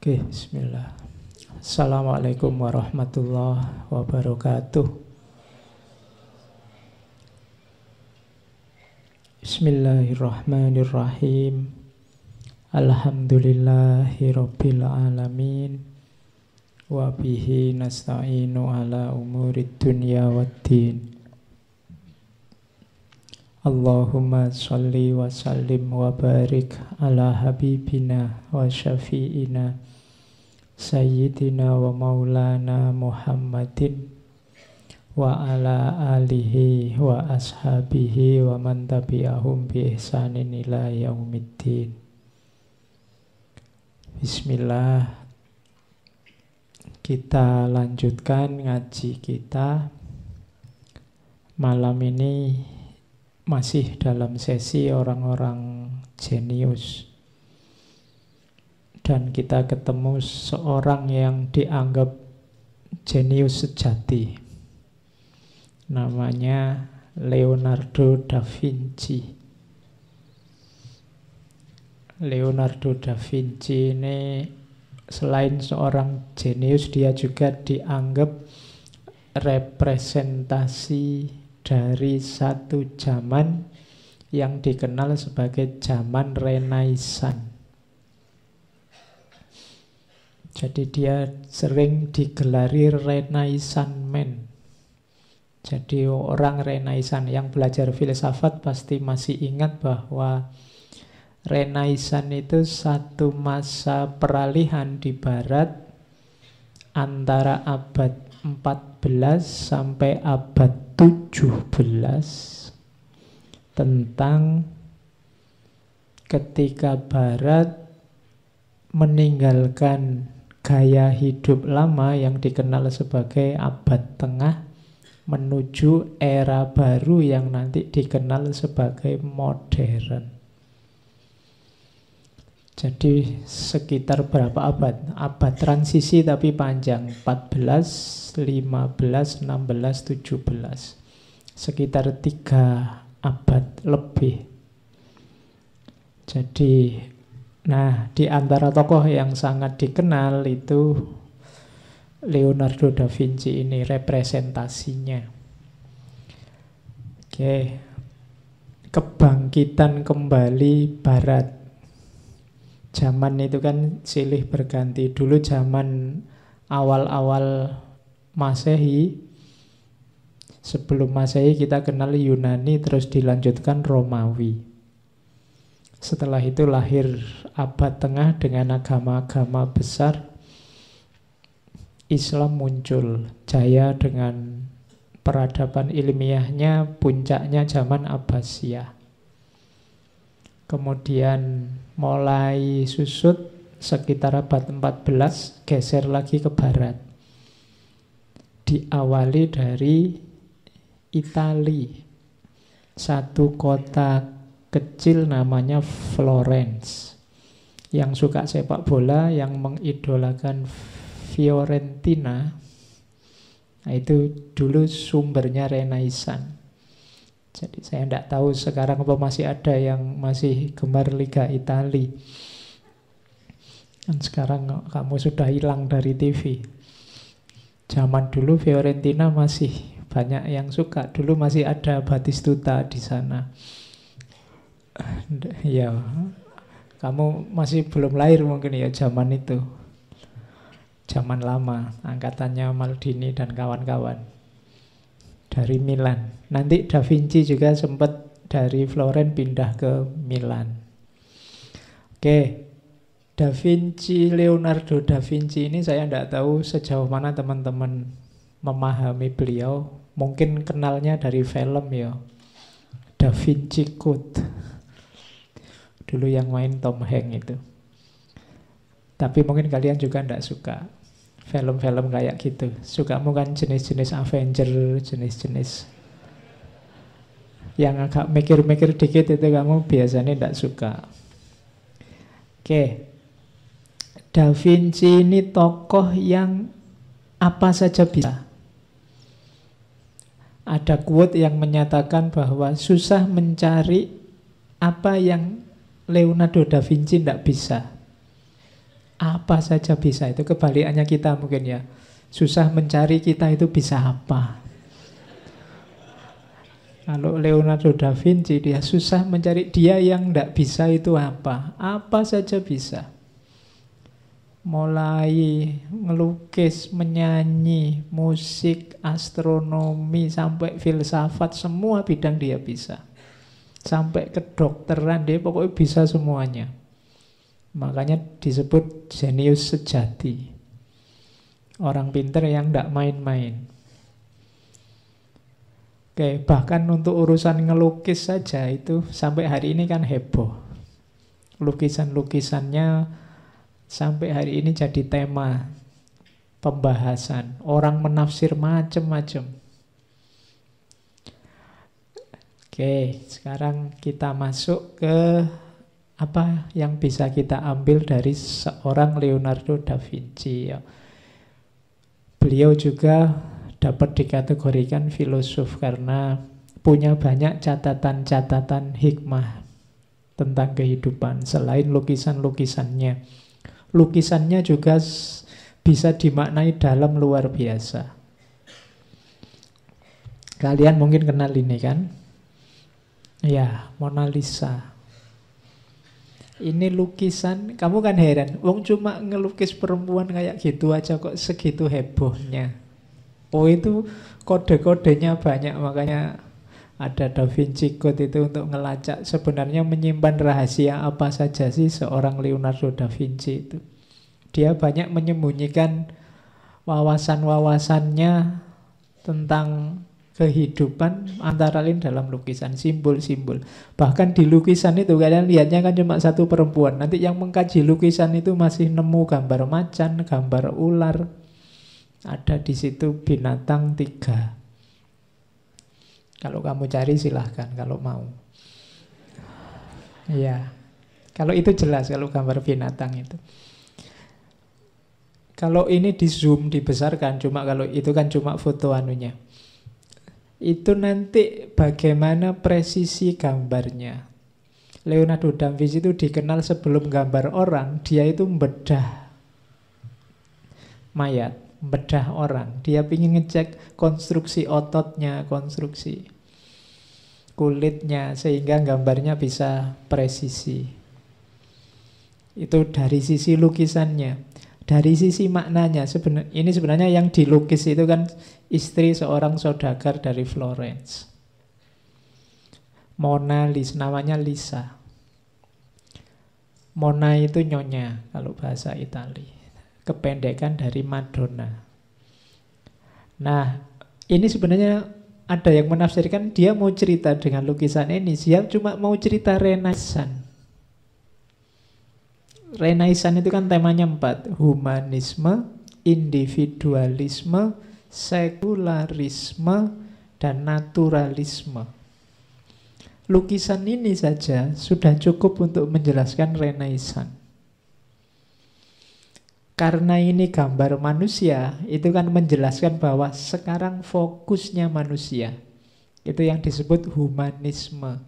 Oke, bismillah. Assalamualaikum warahmatullahi wabarakatuh. Bismillahirrahmanirrahim. Alhamdulillahi rabbil alamin. Wa bihi nasta'inu ala umurid dunya waddin. Allahumma salli wa sallim wa barik ala habibina wa syafi'ina Sayyidina wa maulana Muhammadin wa ala alihi wa ashabihi wa man tabi'ahum bi ihsanin ila yaumiddin. Bismillah. Kita lanjutkan ngaji kita. Malam ini masih dalam sesi orang-orang jenius. Dan kita ketemu seorang yang dianggap jenius sejati. Namanya Leonardo da Vinci. Leonardo da Vinci ini selain seorang jenius, dia juga dianggap representasi dari satu zaman yang dikenal sebagai zaman Renaissance. Jadi dia sering digelari Renaissance Man. Jadi orang Renaissance yang belajar filsafat pasti masih ingat bahwa Renaissance itu satu masa peralihan di barat antara abad 14 sampai abad 17 tentang ketika barat meninggalkan gaya hidup lama yang dikenal sebagai abad tengah menuju era baru yang nanti dikenal sebagai modern. Jadi sekitar berapa abad? Abad transisi tapi panjang, 14, 15, 16, 17. Sekitar 3 abad lebih. Jadi, nah di antara tokoh yang sangat dikenal itu Leonardo da Vinci ini representasinya. Oke, kebangkitan kembali barat. Zaman itu kan silih berganti. Dulu zaman awal-awal Masehi, sebelum Masehi kita kenal Yunani, terus dilanjutkan Romawi. Setelah itu lahir abad tengah dengan agama-agama besar. Islam muncul, jaya dengan peradaban ilmiahnya, puncaknya zaman Abbasiyah. Kemudian mulai susut sekitar abad 14, geser lagi ke barat. Diawali dari Italia. Satu kota kecil namanya Florence. Yang suka sepak bola, yang mengidolakan Fiorentina. Nah, itu dulu sumbernya Renaissance. Jadi saya tidak tahu sekarang apa masih ada yang masih gemar Liga Italia. Dan sekarang kamu sudah hilang dari TV. Zaman dulu Fiorentina masih banyak yang suka. Dulu masih ada Batistuta di sana. Ya, kamu masih belum lahir mungkin ya zaman itu. Zaman lama, angkatannya Maldini dan kawan-kawan. Dari Milan. Nanti Da Vinci juga sempat dari Florence pindah ke Milan. Oke, Da Vinci, Leonardo da Vinci ini saya tidak tahu sejauh mana teman-teman memahami beliau. Mungkin kenalnya dari film ya, Da Vinci Code. Dulu yang main Tom Hanks itu. Tapi mungkin kalian juga tidak suka film-film kayak gitu. Sukamu kan jenis-jenis Avenger, jenis-jenis yang agak mikir-mikir dikit itu kamu biasanya tidak suka. Oke, Da Vinci ini tokoh yang apa saja bisa. Ada quote yang menyatakan bahwa susah mencari apa yang Leonardo da Vinci tidak bisa. Apa saja bisa. Itu kebalikannya kita mungkin ya. Susah mencari, kita itu bisa apa. Kalau Leonardo da Vinci, dia susah mencari, dia yang tidak bisa itu apa. Apa saja bisa. Mulai ngelukis, menyanyi, musik, astronomi, sampai filsafat, semua bidang dia bisa. Sampai kedokteran, dia pokoknya bisa semuanya. Makanya disebut jenius sejati. Orang pinter yang tidak main-main. Oke, bahkan untuk urusan ngelukis saja itu sampai hari ini kan heboh. Lukisan-lukisannya sampai hari ini jadi tema pembahasan. Orang menafsir macam-macam. Oke, sekarang kita masuk ke apa yang bisa kita ambil dari seorang Leonardo da Vinci. Beliau juga dapat dikategorikan filosof karena punya banyak catatan-catatan hikmah tentang kehidupan selain lukisan-lukisannya. Lukisannya juga bisa dimaknai dalam luar biasa. Kalian mungkin kenal ini kan? Ya, Mona Lisa. Ini lukisan, kamu kan heran, wong cuma ngelukis perempuan kayak gitu aja kok segitu hebohnya. Oh, itu kode-kodenya banyak, makanya ada Da Vinci Code itu untuk ngelacak sebenarnya menyimpan rahasia apa saja sih seorang Leonardo da Vinci itu. Dia banyak menyembunyikan wawasan-wawasannya tentang kehidupan antara lain dalam lukisan, simbol-simbol. Bahkan di lukisan itu kalian lihatnya kan cuma satu perempuan. Nanti yang mengkaji lukisan itu masih nemu gambar macan, gambar ular. Ada di situ binatang 3. Kalau kamu cari silahkan kalau mau. Iya. Kalau itu jelas kalau gambar binatang itu. Kalau ini di zoom dibesarkan, cuma kalau itu kan cuma foto anunya. Itu nanti bagaimana presisi gambarnya. Leonardo da Vinci itu dikenal sebelum gambar orang, dia itu membedah mayat, membedah orang. Dia ingin ngecek konstruksi ototnya, konstruksi kulitnya, sehingga gambarnya bisa presisi. Itu dari sisi lukisannya. Dari sisi maknanya, ini sebenarnya yang dilukis itu kan istri seorang saudagar dari Florence. Mona Lisa, namanya Lisa. Mona itu nyonya kalau bahasa Itali. Kependekan dari Madonna. Nah, ini sebenarnya ada yang menafsirkan dia mau cerita dengan lukisan ini. Dia cuma mau cerita Renaissance. Renaissance itu kan temanya 4. Humanisme, individualisme, sekularisme, dan naturalisme. Lukisan ini saja sudah cukup untuk menjelaskan Renaissance. Karena ini gambar manusia, itu kan menjelaskan bahwa sekarang fokusnya manusia. Itu yang disebut humanisme.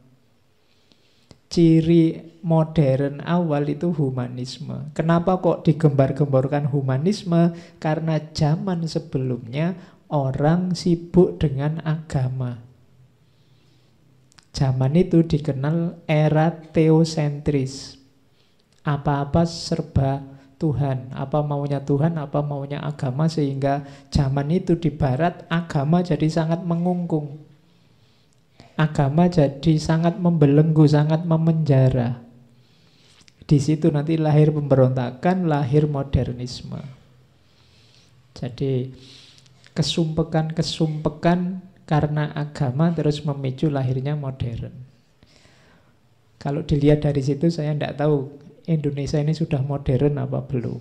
Ciri modern awal itu humanisme. Kenapa kok digembar-gemborkan humanisme? Karena zaman sebelumnya orang sibuk dengan agama. Zaman itu dikenal era teosentris. Apa-apa serba Tuhan. Apa maunya Tuhan, apa maunya agama. Sehingga zaman itu di barat agama jadi sangat mengungkung. Agama jadi sangat membelenggu, sangat memenjara. Di situ nanti lahir pemberontakan, lahir modernisme. Jadi kesumpekan-kesumpekan karena agama terus memicu lahirnya modern. Kalau dilihat dari situ saya tidak tahu Indonesia ini sudah modern apa belum.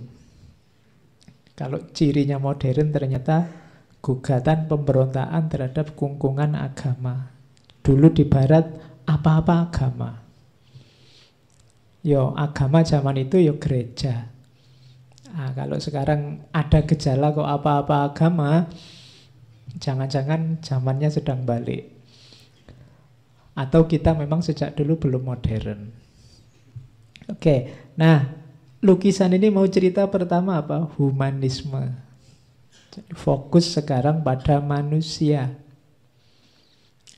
Kalau cirinya modern ternyata gugatan pemberontakan terhadap kungkungan agama. Dulu di barat apa-apa agama. Yo agama zaman itu yo gereja. Nah, kalau sekarang ada gejala kok apa-apa agama, jangan-jangan zamannya sedang balik. Atau kita memang sejak dulu belum modern. Oke, nah lukisan ini mau cerita pertama apa? Humanisme. Jadi fokus sekarang pada manusia.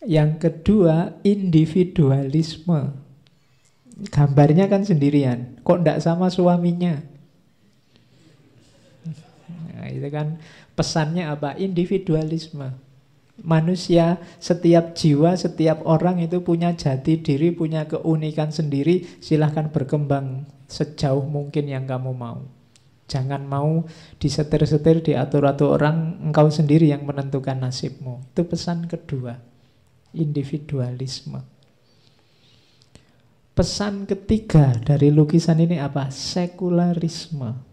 Yang kedua, individualisme. Gambarnya kan sendirian. Kok enggak sama suaminya? Nah, itu kan pesannya apa? Individualisme. Manusia, setiap jiwa, setiap orang itu punya jati diri, punya keunikan sendiri. Silahkan berkembang sejauh mungkin yang kamu mau. Jangan mau disetir-setir, diatur-atur orang, engkau sendiri yang menentukan nasibmu. Itu pesan kedua, individualisme. Pesan ketiga dari lukisan ini apa? Sekularisme.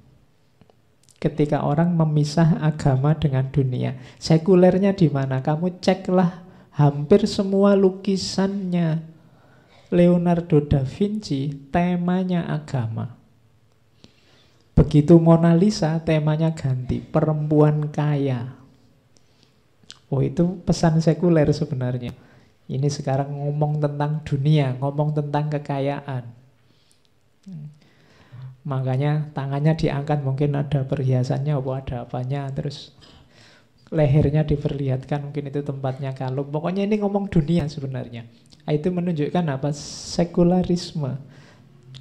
Ketika orang memisah agama dengan dunia. Sekulernya di mana? Kamu ceklah hampir semua lukisannya Leonardo da Vinci, temanya agama. Begitu Mona Lisa, temanya ganti, perempuan kaya. Oh, itu pesan sekuler sebenarnya. Ini sekarang ngomong tentang dunia, ngomong tentang kekayaan. Makanya tangannya diangkat, mungkin ada perhiasannya, ada apanya, terus lehernya diperlihatkan, mungkin itu tempatnya kalung. Pokoknya ini ngomong dunia sebenarnya. Itu menunjukkan apa? Sekularisme.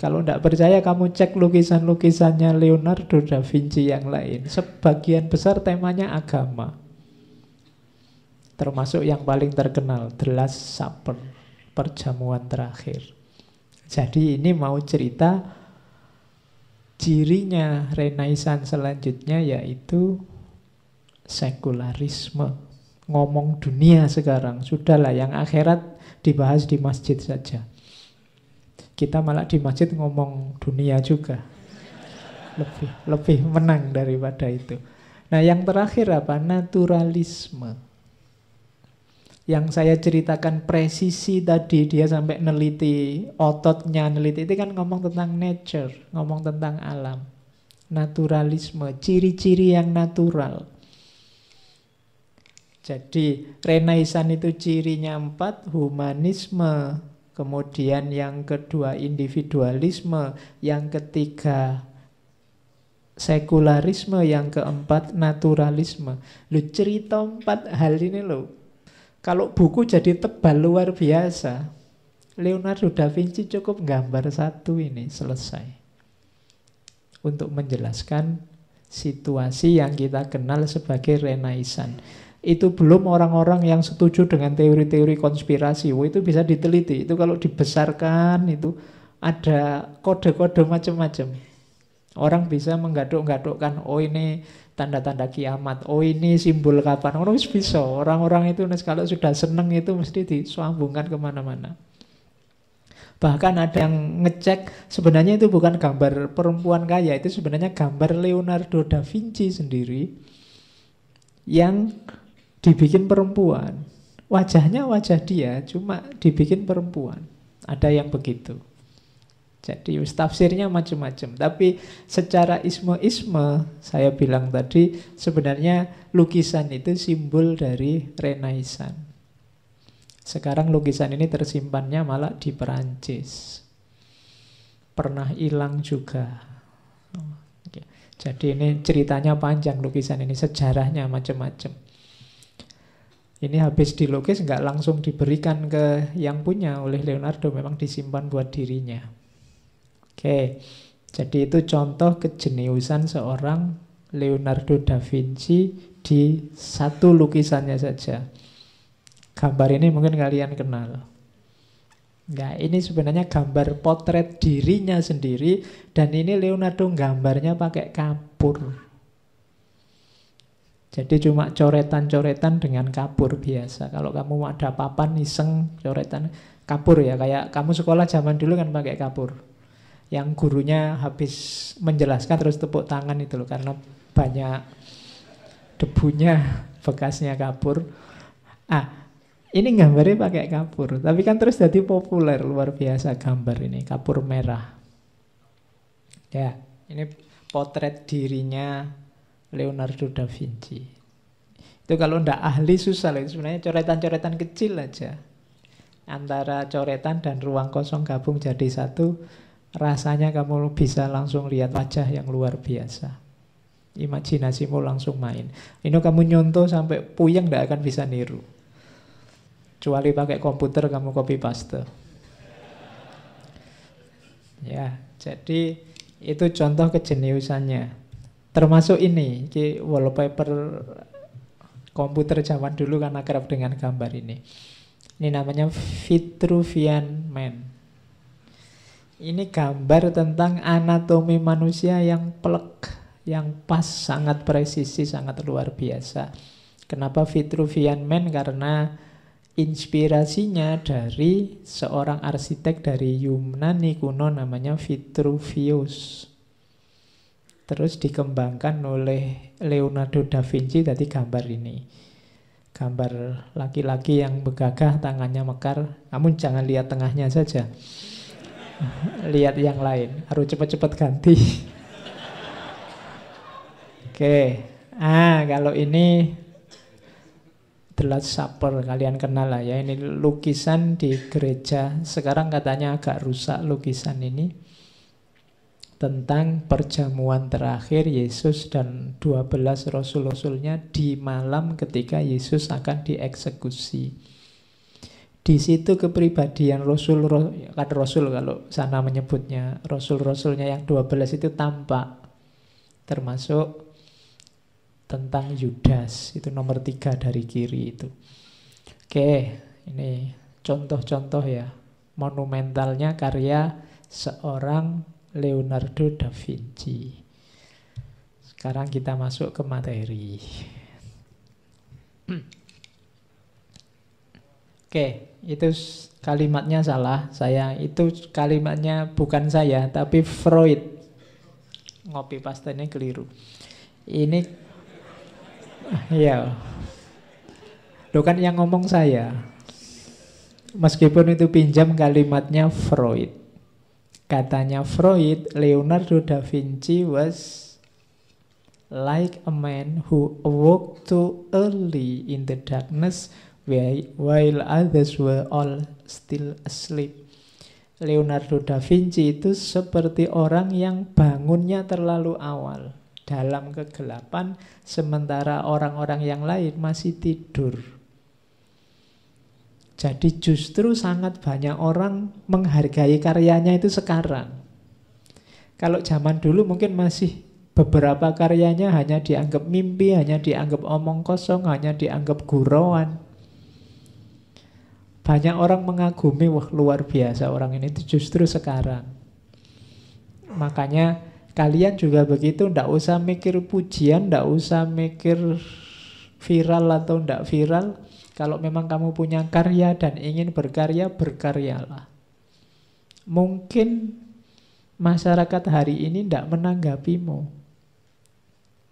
Kalau tidak percaya, kamu cek lukisan-lukisannya Leonardo da Vinci yang lain. Sebagian besar temanya agama. Termasuk yang paling terkenal, The Last Supper, perjamuan terakhir. Jadi ini mau cerita cirinya Renaissance selanjutnya, yaitu sekularisme. Ngomong dunia sekarang. Sudahlah, yang akhirat dibahas di masjid saja. Kita malah di masjid ngomong dunia juga. Lebih menang daripada itu. Nah, yang terakhir apa? Naturalisme. Yang saya ceritakan presisi tadi, dia sampai neliti ototnya, neliti itu kan ngomong tentang nature, ngomong tentang alam. Naturalisme, ciri-ciri yang natural. Jadi Renaissance itu cirinya 4, humanisme, kemudian yang kedua individualisme, yang ketiga sekularisme, yang keempat naturalisme. Lu cerita 4 hal ini lo, kalau buku jadi tebal luar biasa. Leonardo da Vinci cukup gambar 1 ini selesai untuk menjelaskan situasi yang kita kenal sebagai Renaissance. Itu belum orang-orang yang setuju dengan teori-teori konspirasi. Itu bisa diteliti. Itu kalau dibesarkan itu ada kode-kode macam-macam. Orang bisa menggaduk-gadukkan, oh ini tanda-tanda kiamat, oh ini simbol kapan. Orang bisa. Orang-orang itu kalau sudah seneng itu mesti disambungkan kemana-mana. Bahkan ada yang ngecek sebenarnya itu bukan gambar perempuan kaya, itu sebenarnya gambar Leonardo da Vinci sendiri yang dibikin perempuan. Wajahnya wajah dia, cuma dibikin perempuan. Ada yang begitu. Jadi tafsirnya macam-macam. Tapi secara isme-isme, saya bilang tadi, sebenarnya lukisan itu simbol dari Renaissance. Sekarang lukisan ini tersimpannya malah di Perancis. Pernah hilang juga. Jadi ini ceritanya panjang lukisan ini, sejarahnya macam-macam. Ini habis dilukis nggak langsung diberikan ke yang punya oleh Leonardo, memang disimpan buat dirinya. Oke, jadi itu contoh kejeniusan seorang Leonardo da Vinci di 1 lukisannya saja. Gambar ini mungkin kalian kenal. Nah, ini sebenarnya gambar potret dirinya sendiri, dan ini Leonardo gambarnya pakai kapur. Jadi cuma coretan-coretan dengan kapur biasa. Kalau kamu ada papan iseng coretan kapur ya, kayak kamu sekolah zaman dulu kan pakai kapur. Yang gurunya habis menjelaskan terus tepuk tangan itu loh, karena banyak debunya bekasnya kapur. Ini gambarnya pakai kapur, tapi kan terus jadi populer luar biasa gambar ini, kapur merah. Ya, ini potret dirinya Leonardo da Vinci. Itu kalau ndak ahli susah loh. Sebenarnya coretan-coretan kecil aja. Antara coretan dan ruang kosong gabung jadi 1. Rasanya kamu bisa langsung lihat wajah yang luar biasa. Imajinasimu langsung main. Ini kamu nyontoh sampai puyeng tidak akan bisa niru. Kecuali pakai komputer kamu copy paste. Ya, jadi itu contoh kejeniusannya. Termasuk ini, wallpaper komputer zaman dulu kan akrab dengan gambar ini. Ini namanya Vitruvian Man. Ini gambar tentang anatomi manusia yang plek, yang pas, sangat presisi, sangat luar biasa. Kenapa Vitruvian Man? Karena inspirasinya dari seorang arsitek dari Yunani kuno namanya Vitruvius. Terus dikembangkan oleh Leonardo da Vinci, tadi gambar ini. Gambar laki-laki yang begagah, tangannya mekar. Kamu jangan lihat tengahnya saja. Lihat yang lain, harus cepat-cepat ganti. Oke. Kalau ini The Last Supper, kalian kenal lah ya. Ini lukisan di gereja. Sekarang katanya agak rusak lukisan ini. Tentang perjamuan terakhir Yesus dan 12 rasul-rasulnya di malam ketika Yesus akan dieksekusi. Di situ kepribadian rasul kalau sana menyebutnya rasul-rasulnya yang 12 itu tampak. Termasuk tentang Yudas, itu nomor 3 dari kiri itu. Oke, ini contoh-contoh ya monumentalnya karya seorang Leonardo da Vinci. Sekarang kita masuk ke materi. Oke, itu kalimatnya salah. Itu kalimatnya bukan saya, tapi Freud. Ngopi pastanya keliru. Ini, ya, lo kan yang ngomong saya. Meskipun itu pinjam kalimatnya Freud. Katanya Freud, Leonardo da Vinci was like a man who awoke too early in the darkness while others were all still asleep. Leonardo da Vinci itu seperti orang yang bangunnya terlalu awal dalam kegelapan, sementara orang-orang yang lain masih tidur. Jadi justru sangat banyak orang menghargai karyanya itu sekarang. Kalau zaman dulu mungkin masih beberapa karyanya hanya dianggap mimpi, hanya dianggap omong kosong, hanya dianggap gurauan. Banyak orang mengagumi, wah luar biasa orang ini, itu justru sekarang. Makanya kalian juga begitu, ndak usah mikir pujian, ndak usah mikir viral atau ndak viral. Kalau memang kamu punya karya dan ingin berkarya, berkaryalah. Mungkin masyarakat hari ini ndak menanggapimu,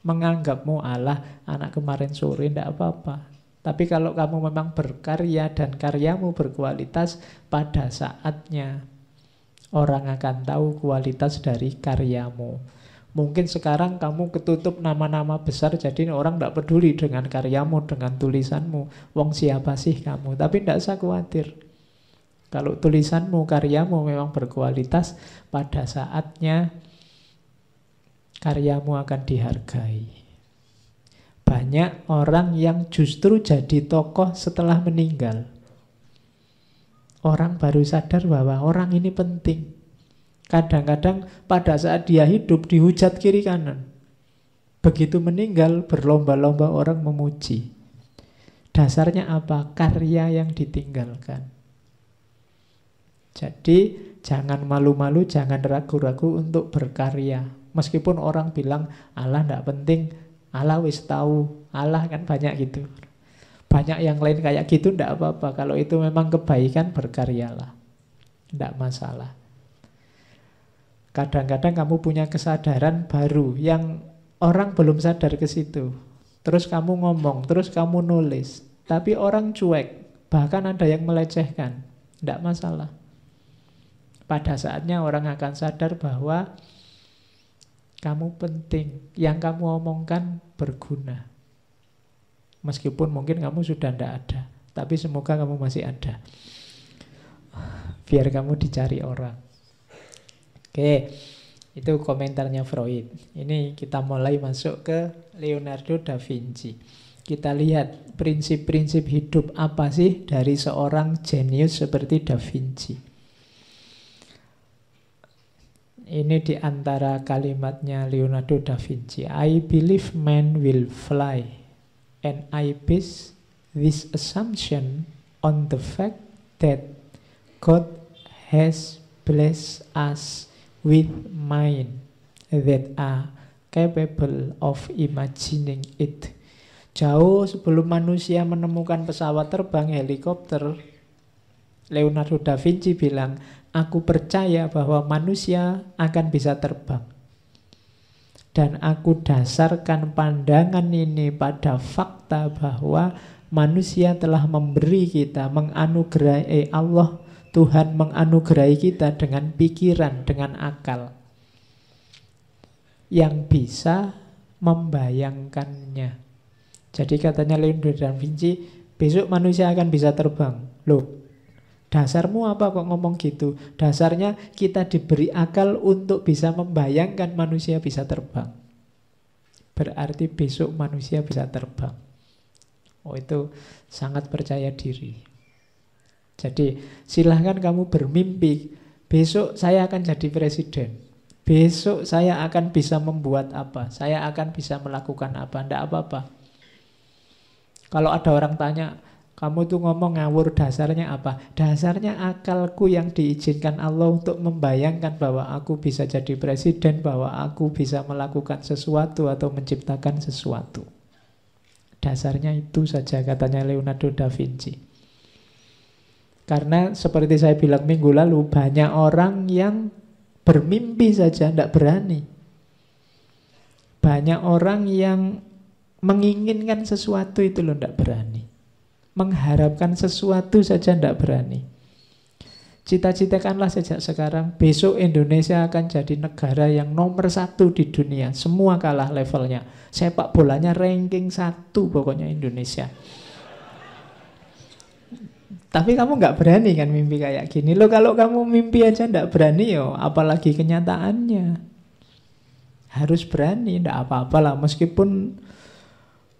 menganggapmu alah anak kemarin sore, ndak apa-apa. Tapi kalau kamu memang berkarya dan karyamu berkualitas, pada saatnya orang akan tahu kualitas dari karyamu. Mungkin sekarang kamu ketutup nama-nama besar, jadi orang tidak peduli dengan karyamu, dengan tulisanmu. Wong siapa sih kamu? Tapi tidak usah khawatir. Kalau tulisanmu, karyamu memang berkualitas, pada saatnya karyamu akan dihargai. Banyak orang yang justru jadi tokoh setelah meninggal. Orang baru sadar bahwa orang ini penting. Kadang-kadang pada saat dia hidup dihujat kiri kanan. Begitu meninggal berlomba-lomba orang memuji. Dasarnya apa? Karya yang ditinggalkan. Jadi jangan malu-malu, jangan ragu-ragu untuk berkarya. Meskipun orang bilang Allah tidak penting, Allah wis tahu, Allah kan banyak gitu. Banyak yang lain kayak gitu, tidak apa-apa. Kalau itu memang kebaikan, berkaryalah. Tidak masalah. Kadang-kadang kamu punya kesadaran baru yang orang belum sadar ke situ. Terus kamu ngomong, terus kamu nulis. Tapi orang cuek, bahkan ada yang melecehkan. Tidak masalah. Pada saatnya orang akan sadar bahwa kamu penting. Yang kamu omongkan berguna. Meskipun mungkin kamu sudah tidak ada. Tapi semoga kamu masih ada. Biar kamu dicari orang. Oke, itu komentarnya Freud. Ini kita mulai masuk ke Leonardo da Vinci. Kita lihat prinsip-prinsip hidup apa sih dari seorang jenius seperti Da Vinci. Ini di antara kalimatnya Leonardo da Vinci. I believe man will fly, and I base this assumption on the fact that God has blessed us with mind that are capable of imagining it. Jauh sebelum manusia menemukan pesawat terbang, helikopter, Leonardo da Vinci bilang, aku percaya bahwa manusia akan bisa terbang. Dan aku dasarkan pandangan ini pada fakta bahwa manusia telah memberi kita, menganugerahi Allah, Tuhan menganugerahi kita dengan pikiran, dengan akal yang bisa membayangkannya. Jadi katanya Leonardo da Vinci, besok manusia akan bisa terbang. Loh, dasarmu apa kok ngomong gitu? Dasarnya kita diberi akal untuk bisa membayangkan manusia bisa terbang. Berarti besok manusia bisa terbang. Oh, itu sangat percaya diri. Jadi silahkan kamu bermimpi, besok saya akan jadi presiden, besok saya akan bisa membuat apa, saya akan bisa melakukan apa, tidak apa-apa. Kalau ada orang tanya, kamu tuh ngomong ngawur, dasarnya apa? Dasarnya akalku yang diizinkan Allah untuk membayangkan bahwa aku bisa jadi presiden, bahwa aku bisa melakukan sesuatu atau menciptakan sesuatu. Dasarnya itu saja, katanya Leonardo da Vinci. Karena seperti saya bilang minggu lalu, banyak orang yang bermimpi saja, tidak berani. Banyak orang yang menginginkan sesuatu itu loh, tidak berani. Mengharapkan sesuatu saja tidak berani. Cita-citakanlah sejak sekarang, besok Indonesia akan jadi negara yang nomor 1 di dunia. Semua kalah levelnya. Sepak bolanya ranking 1 pokoknya Indonesia. Tapi kamu nggak berani kan mimpi kayak gini. Loh, kalau kamu mimpi aja nggak berani, yo, apalagi kenyataannya. Harus berani, nggak apa-apalah. Meskipun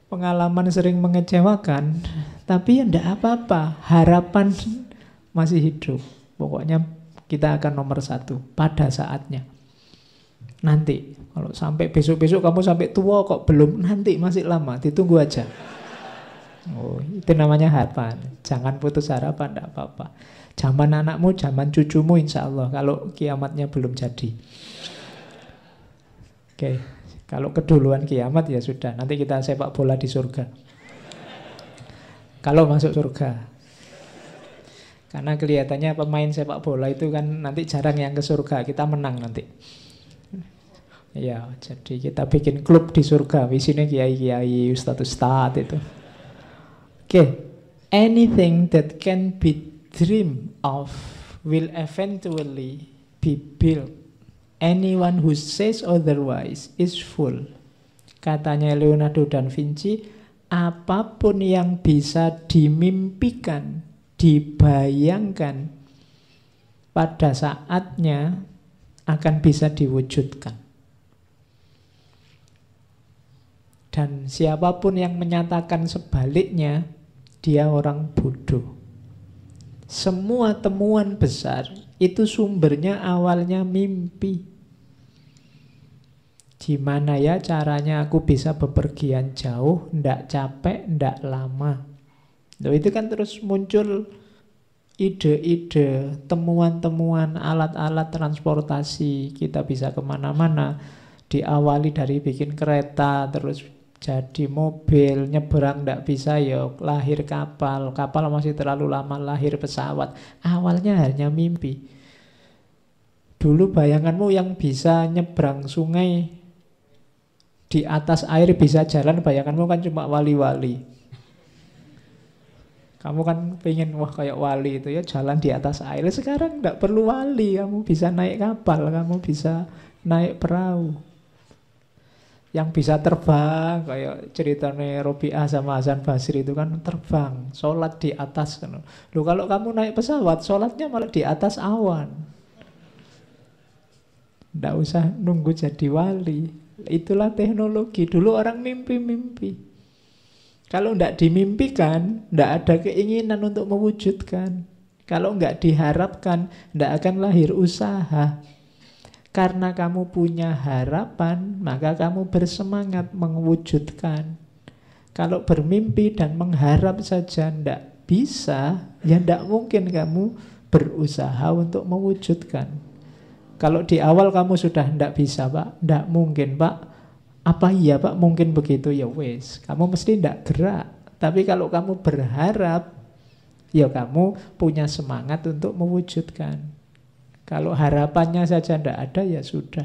pengalaman sering mengecewakan, tapi ya nggak apa-apa. Harapan masih hidup. Pokoknya kita akan nomor 1 pada saatnya. Nanti, kalau sampai besok-besok kamu sampai tua kok belum, nanti masih lama, ditunggu aja. Oh, itu namanya harapan. Jangan putus harapan, tidak apa-apa. Zaman anakmu, zaman cucumu insya Allah, kalau kiamatnya belum jadi. Oke, kalau keduluan kiamat ya sudah, nanti kita sepak bola di surga. Kalau masuk surga. Karena kelihatannya pemain sepak bola itu kan nanti jarang yang ke surga, kita menang nanti. Ya, jadi kita bikin klub di surga, isinya kiai-kiai, ustadz-ustadz itu. Okay, anything that can be dreamed of will eventually be built. Anyone who says otherwise is fool. Katanya Leonardo da Vinci, apapun yang bisa dimimpikan, dibayangkan, pada saatnya akan bisa diwujudkan. Dan siapapun yang menyatakan sebaliknya, dia orang bodoh. Semua temuan besar itu sumbernya awalnya mimpi. Gimana ya caranya aku bisa bepergian jauh, ndak capek, ndak lama. Loh, itu kan terus muncul ide-ide, temuan-temuan, alat-alat transportasi. Kita bisa kemana-mana. Diawali dari bikin kereta, terus jadi mobil, nyeberang ndak bisa, ya lahir kapal. Kapal masih terlalu lama, lahir pesawat. Awalnya hanya mimpi. Dulu bayanganmu yang bisa nyebrang sungai, di atas air bisa jalan, bayanganmu kan cuma wali-wali. Kamu kan pengen, wah kayak wali itu ya, jalan di atas air. Sekarang nggak perlu wali, kamu bisa naik kapal, kamu bisa naik perahu. Yang bisa terbang, kayak ceritanya Robi'ah sama Hasan Basri itu kan terbang, sholat di atas. Loh, kalau kamu naik pesawat, sholatnya malah di atas awan. Nggak usah nunggu jadi wali. Itulah teknologi. Dulu orang mimpi-mimpi. Kalau nggak dimimpikan, nggak ada keinginan untuk mewujudkan. Kalau nggak diharapkan, nggak akan lahir usaha. Karena kamu punya harapan, maka kamu bersemangat mewujudkan. Kalau bermimpi dan mengharap saja ndak bisa, ya ndak mungkin kamu berusaha untuk mewujudkan. Kalau di awal kamu sudah ndak bisa, Pak, ndak mungkin, Pak. Apa iya, Pak, mungkin begitu? Ya wes, kamu mesti ndak gerak. Tapi kalau kamu berharap, ya kamu punya semangat untuk mewujudkan. Kalau harapannya saja ndak ada, ya sudah.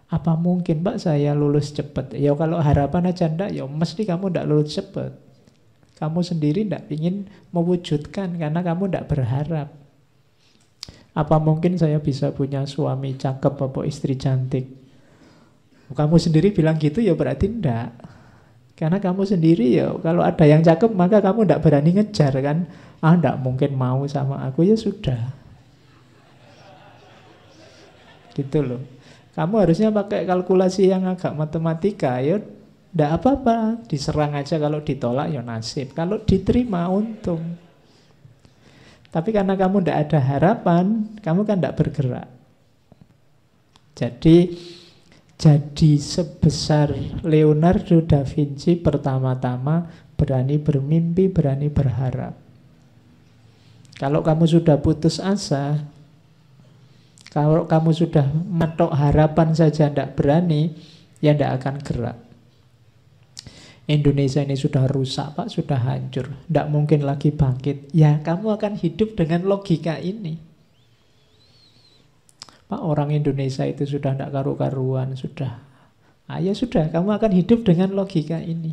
Apa mungkin, Pak, saya lulus cepat? Ya kalau harapan aja ndak, ya mesti kamu ndak lulus cepat. Kamu sendiri ndak ingin mewujudkan karena kamu ndak berharap. Apa mungkin saya bisa punya suami cakep atau istri cantik? Kamu sendiri bilang gitu, ya berarti ndak. Karena kamu sendiri ya, kalau ada yang cakep maka kamu ndak berani ngejar kan. Ah, ndak mungkin mau sama aku, ya sudah. Gitu loh. Kamu harusnya pakai kalkulasi yang agak matematika, ya ndak apa-apa. Diserang aja, kalau ditolak ya nasib. Kalau diterima untung. Tapi karena kamu ndak ada harapan, kamu kan ndak bergerak. Jadi sebesar Leonardo da Vinci pertama-tama berani bermimpi, berani berharap. Kalau kamu sudah putus asa, kalau kamu sudah matok harapan saja tidak berani, ya tidak akan gerak. Indonesia ini sudah rusak, Pak, sudah hancur, tidak mungkin lagi bangkit. Ya kamu akan hidup dengan logika ini. Pak, orang Indonesia itu sudah tidak karu-karuan, sudah. Ya sudah, kamu akan hidup dengan logika ini.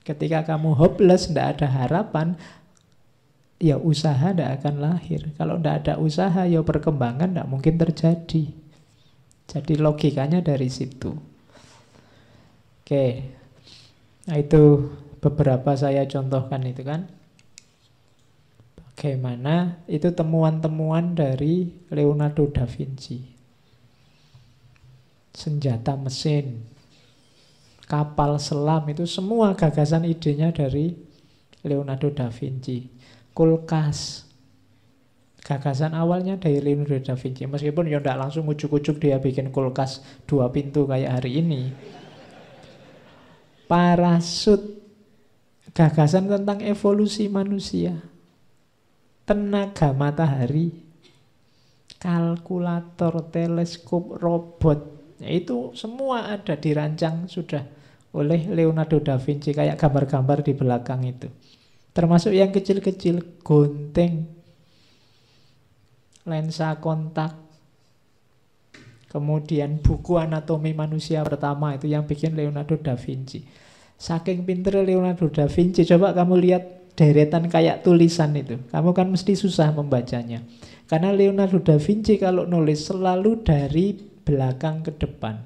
Ketika kamu hopeless, tidak ada harapan, ya usaha tidak akan lahir. Kalau tidak ada usaha, ya perkembangan tidak mungkin terjadi. Jadi logikanya dari situ. Oke, nah itu beberapa saya contohkan itu kan. Bagaimana itu temuan-temuan dari Leonardo da Vinci. Senjata mesin, kapal selam, itu semua gagasan idenya dari Leonardo da Vinci. Kulkas, gagasan awalnya dari Leonardo da Vinci. Meskipun ya tidak langsung ujuk-ujuk dia bikin kulkas 2 pintu kayak hari ini. Parasut, gagasan tentang evolusi manusia. Tenaga matahari, kalkulator, teleskop, robot, itu semua ada dirancang sudah oleh Leonardo da Vinci, kayak gambar-gambar di belakang itu. Termasuk yang kecil-kecil, gunting, lensa kontak, kemudian buku anatomi manusia pertama itu yang bikin Leonardo da Vinci. Saking pinter Leonardo da Vinci, coba kamu lihat deretan kayak tulisan itu, kamu kan mesti susah membacanya. Karena Leonardo da Vinci kalau nulis selalu dari belakang ke depan.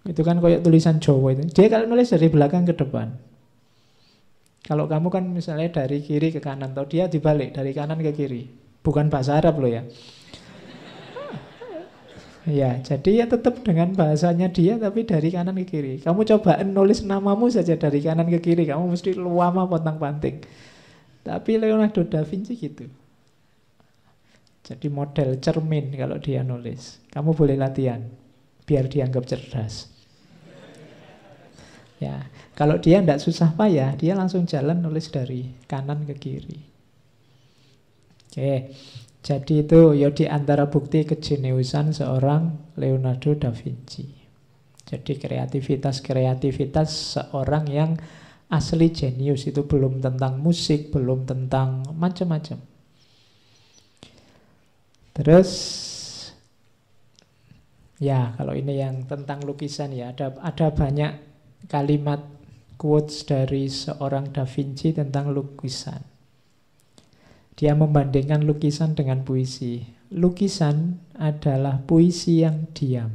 Itu kan kayak tulisan Jawa itu. Dia kalau nulis dari belakang ke depan. Kalau kamu kan misalnya dari kiri ke kanan, atau dia dibalik dari kanan ke kiri. Bukan bahasa Arab loh ya. Ya, jadi ya tetap dengan bahasanya dia, tapi dari kanan ke kiri. Kamu coba nulis namamu saja dari kanan ke kiri, kamu mesti lama pontang-panting. Tapi Leonardo da Vinci gitu. Jadi model cermin kalau dia nulis. Kamu boleh latihan, biar dianggap cerdas. Ya, kalau dia tidak susah payah, dia langsung jalan nulis dari kanan ke kiri. Oke. Jadi itu ya di antara bukti kejeniusan seorang Leonardo da Vinci. Jadi kreativitas seorang yang asli jenius, itu belum tentang musik, belum tentang macam-macam. Terus ya kalau ini yang tentang lukisan ya, ada banyak kalimat quotes dari seorang Da Vinci tentang lukisan. Dia membandingkan lukisan dengan puisi. Lukisan adalah puisi yang diam,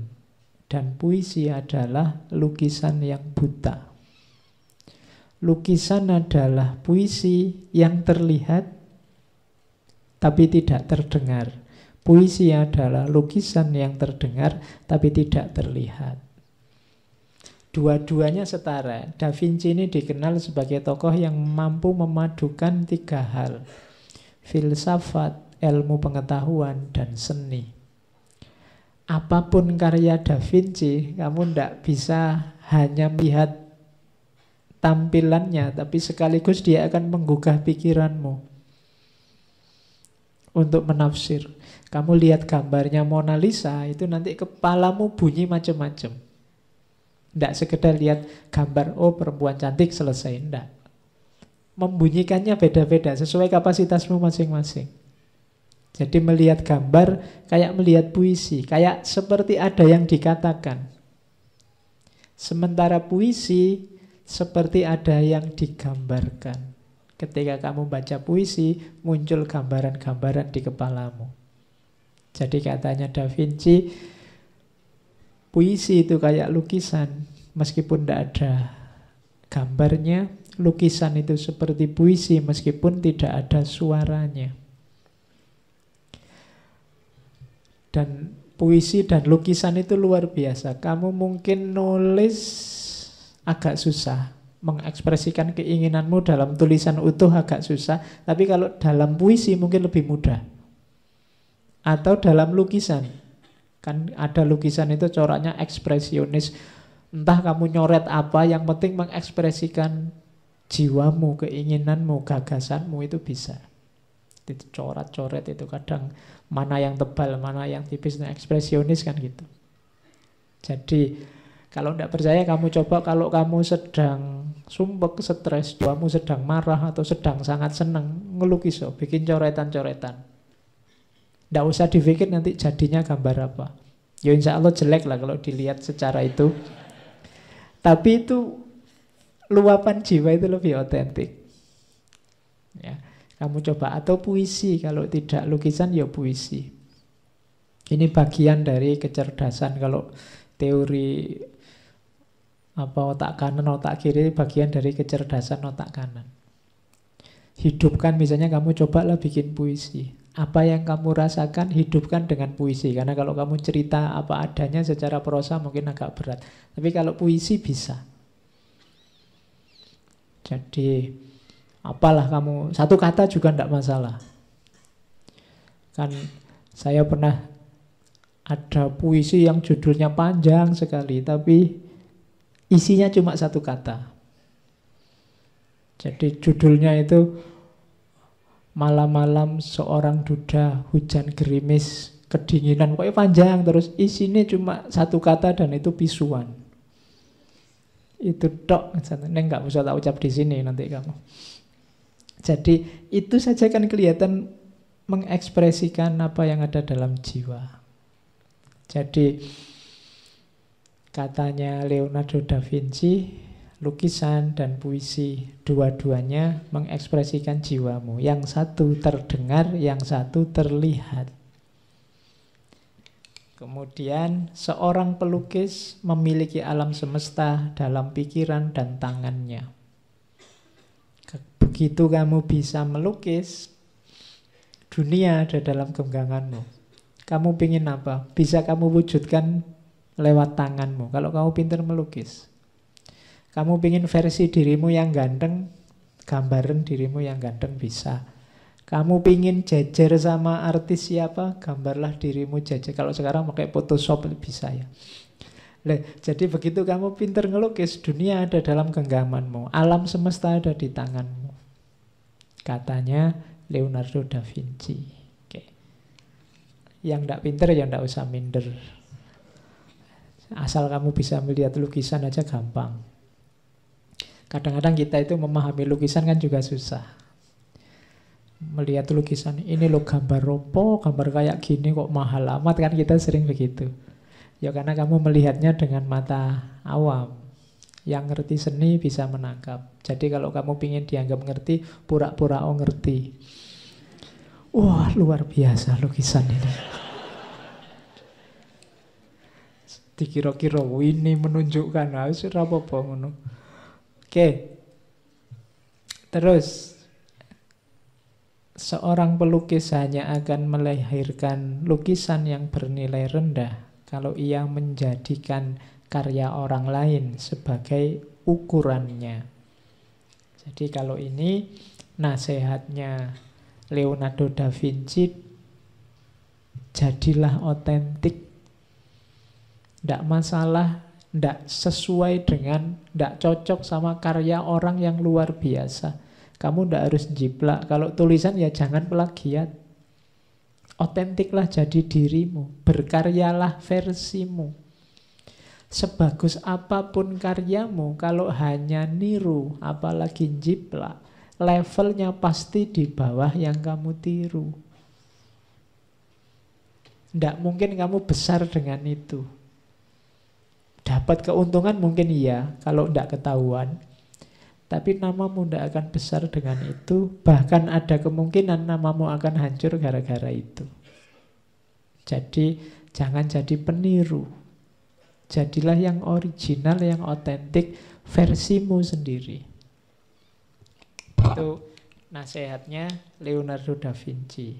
dan puisi adalah lukisan yang buta. Lukisan adalah puisi yang terlihat tapi tidak terdengar. Puisi adalah lukisan yang terdengar tapi tidak terlihat. Dua-duanya setara. Da Vinci ini dikenal sebagai tokoh yang mampu memadukan tiga hal: filsafat, ilmu pengetahuan, dan seni. Apapun karya Da Vinci, kamu tidak bisa hanya melihat tampilannya, tapi sekaligus dia akan menggugah pikiranmu untuk menafsir. Kamu lihat gambarnya Mona Lisa, itu nanti kepalamu bunyi macam-macam. Tidak sekedar lihat gambar, oh perempuan cantik, selesai. Tidak. Membunyikannya beda-beda, sesuai kapasitasmu masing-masing. Jadi melihat gambar kayak melihat puisi, kayak seperti ada yang dikatakan. Sementara puisi seperti ada yang digambarkan. Ketika kamu baca puisi, muncul gambaran-gambaran di kepalamu. Jadi katanya Da Vinci, puisi itu kayak lukisan, meskipun tidak ada gambarnya. Lukisan itu seperti puisi, meskipun tidak ada suaranya. Dan puisi dan lukisan itu luar biasa. Kamu mungkin nulis agak susah, mengekspresikan keinginanmu dalam tulisan utuh agak susah, tapi kalau dalam puisi mungkin lebih mudah. Atau dalam lukisan, kan ada lukisan itu coraknya ekspresionis. Entah kamu nyoret apa, yang penting mengekspresikan jiwamu, keinginanmu, gagasanmu, itu bisa. Itu coret-coret itu kadang mana yang tebal, mana yang tipis, nah, ekspresionis kan gitu. Jadi kalau tidak percaya kamu coba, kalau kamu sedang sumpek, stres, kamu sedang marah atau sedang sangat senang, ngelukis, bikin coretan-coretan. Tidak usah dipikir nanti jadinya gambar apa. Ya insya Allah jelek lah kalau dilihat secara itu. Tapi itu luapan jiwa, itu lebih otentik. Ya, kamu coba. Atau puisi, kalau tidak lukisan ya puisi. Ini bagian dari kecerdasan. Kalau teori otak kanan, otak kiri, bagian dari kecerdasan otak kanan. Hidupkan, misalnya kamu cobalah bikin puisi. Apa yang kamu rasakan, hidupkan dengan puisi. Karena kalau kamu cerita apa adanya secara prosa mungkin agak berat. Tapi kalau puisi bisa. Jadi apalah kamu, satu kata juga tidak masalah. Kan saya pernah ada puisi yang judulnya panjang sekali, tapi isinya cuma satu kata. Jadi judulnya itu malam-malam seorang duda, hujan gerimis, kedinginan, pokoknya panjang terus. Isinya cuma satu kata dan itu pisuan. Itu tok, ini nggak usah tak ucap di sini nanti kamu. Jadi itu saja kan kelihatan mengekspresikan apa yang ada dalam jiwa. Jadi katanya Leonardo da Vinci, lukisan dan puisi dua-duanya mengekspresikan jiwamu. Yang satu terdengar, yang satu terlihat. Kemudian seorang pelukis memiliki alam semesta dalam pikiran dan tangannya. Begitu kamu bisa melukis, dunia ada dalam genggamanmu. Kamu pingin apa? Bisa kamu wujudkan lewat tanganmu. Kalau kamu pintar melukis. Kamu pingin versi dirimu yang ganteng, gambaran dirimu yang ganteng bisa. Kamu pingin jejer sama artis siapa, gambarlah dirimu jejer. Kalau sekarang pakai Photoshop bisa ya. Jadi begitu kamu pintar ngelukis, dunia ada dalam genggamanmu. Alam semesta ada di tanganmu. Katanya Leonardo da Vinci. Oke. Yang tidak pintar ya tidak usah minder. Asal kamu bisa melihat lukisan aja gampang. Kadang-kadang kita itu memahami lukisan kan juga susah. Melihat lukisan, ini loh gambar ropo, gambar kayak gini kok mahal amat, kan kita sering begitu. Ya karena kamu melihatnya dengan mata awam. Yang ngerti seni bisa menangkap. Jadi kalau kamu ingin dianggap ngerti, pura-pura ngerti. Wah, luar biasa lukisan ini. Dikira-kira ini menunjukkan harus apa-apa ngono. Oke. Terus seorang pelukis hanya akan melahirkan lukisan yang bernilai rendah kalau ia menjadikan karya orang lain sebagai ukurannya. Jadi kalau ini nasihatnya Leonardo da Vinci, jadilah otentik. Tidak masalah, tidak sesuai dengan, tidak cocok sama karya orang yang luar biasa. Kamu tidak harus jiplak. Kalau tulisan ya jangan plagiat. Otentiklah jadi dirimu. Berkaryalah versimu. Sebagus apapun karyamu, kalau hanya niru, apalagi jiplak, levelnya pasti di bawah yang kamu tiru. Tidak mungkin kamu besar dengan itu. Dapat keuntungan mungkin iya, kalau tidak ketahuan. Tapi namamu tidak akan besar dengan itu. Bahkan ada kemungkinan namamu akan hancur gara-gara itu. Jadi jangan jadi peniru. Jadilah yang original, yang otentik, versimu sendiri. Itu nasihatnya Leonardo da Vinci.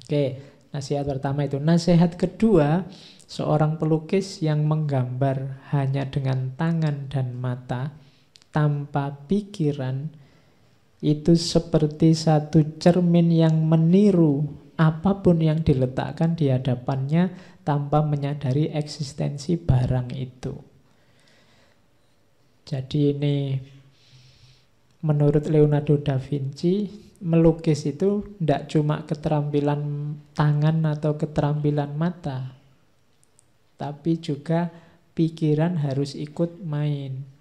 Oke, nasihat pertama itu. Nasihat kedua, seorang pelukis yang menggambar hanya dengan tangan dan mata, tanpa pikiran, itu seperti satu cermin yang meniru apapun yang diletakkan di hadapannya tanpa menyadari eksistensi barang itu. Jadi ini menurut Leonardo da Vinci, melukis itu tidak cuma keterampilan tangan atau keterampilan mata, tapi juga pikiran harus ikut main.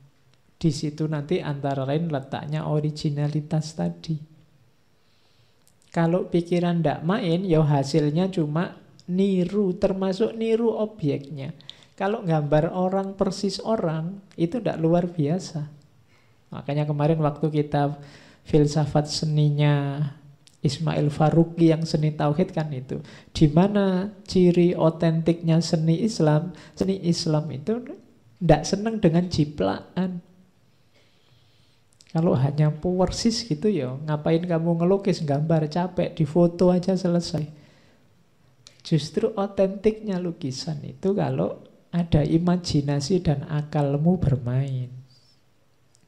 Di situ nanti antara lain letaknya originalitas tadi. Kalau pikiran tidak main, ya hasilnya cuma niru, termasuk niru objeknya. Kalau gambar orang persis orang, itu tidak luar biasa. Makanya kemarin waktu kita filsafat seninya Ismail Farabi yang seni tauhid kan itu. Di mana ciri otentiknya seni Islam? Seni Islam itu tidak senang dengan jiplakan. Kalau hanya persis gitu ya, ngapain kamu ngelukis, gambar, capek, difoto aja selesai. Justru otentiknya lukisan itu kalau ada imajinasi dan akalmu bermain.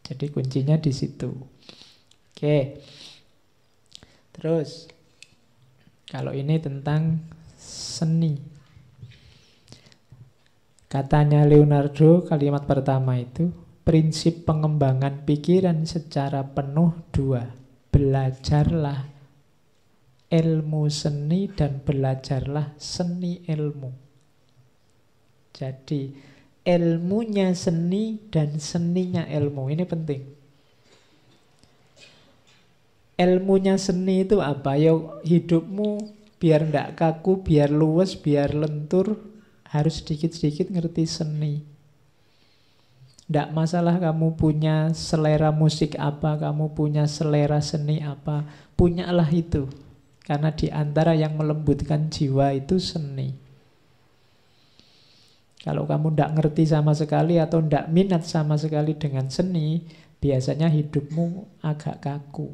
Jadi kuncinya di situ. Oke. Terus, kalau ini tentang seni. Katanya Leonardo, kalimat pertama itu, prinsip pengembangan pikiran secara penuh dua. Belajarlah ilmu seni dan belajarlah seni ilmu. Jadi ilmunya seni dan seninya ilmu. Ini penting. Ilmunya seni itu apa? Ya hidupmu biar ndak kaku, biar luwes, biar lentur, harus sedikit-sedikit ngerti seni. Tidak masalah kamu punya selera musik apa, kamu punya selera seni apa, punyalah itu. Karena di antara yang melembutkan jiwa itu seni. Kalau kamu tidak ngerti sama sekali atau tidak minat sama sekali dengan seni, biasanya hidupmu agak kaku,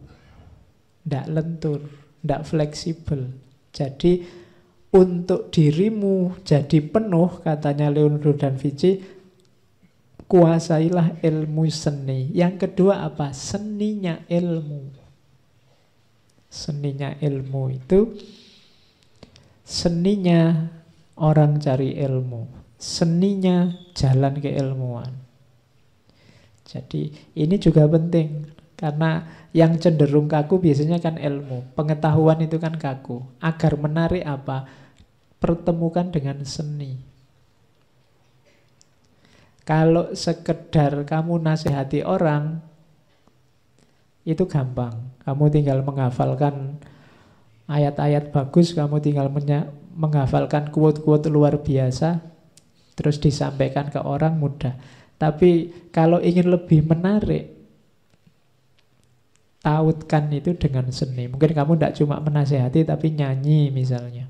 tidak lentur, tidak fleksibel. Jadi untuk dirimu jadi penuh, katanya Leonardo da Vinci, kuasailah ilmu seni. Yang kedua apa? Seninya ilmu. Seninya ilmu itu seninya orang cari ilmu, seninya jalan keilmuan. Jadi ini juga penting, karena yang cenderung kaku biasanya kan ilmu. Pengetahuan itu kan kaku. Agar menarik apa? Pertemukan dengan seni. Kalau sekedar kamu nasihati orang, itu gampang. Kamu tinggal menghafalkan ayat-ayat bagus, kamu tinggal menghafalkan quote-quote luar biasa, terus disampaikan ke orang mudah. Tapi kalau ingin lebih menarik, tautkan itu dengan seni. Mungkin kamu tidak cuma menasihati, tapi nyanyi misalnya.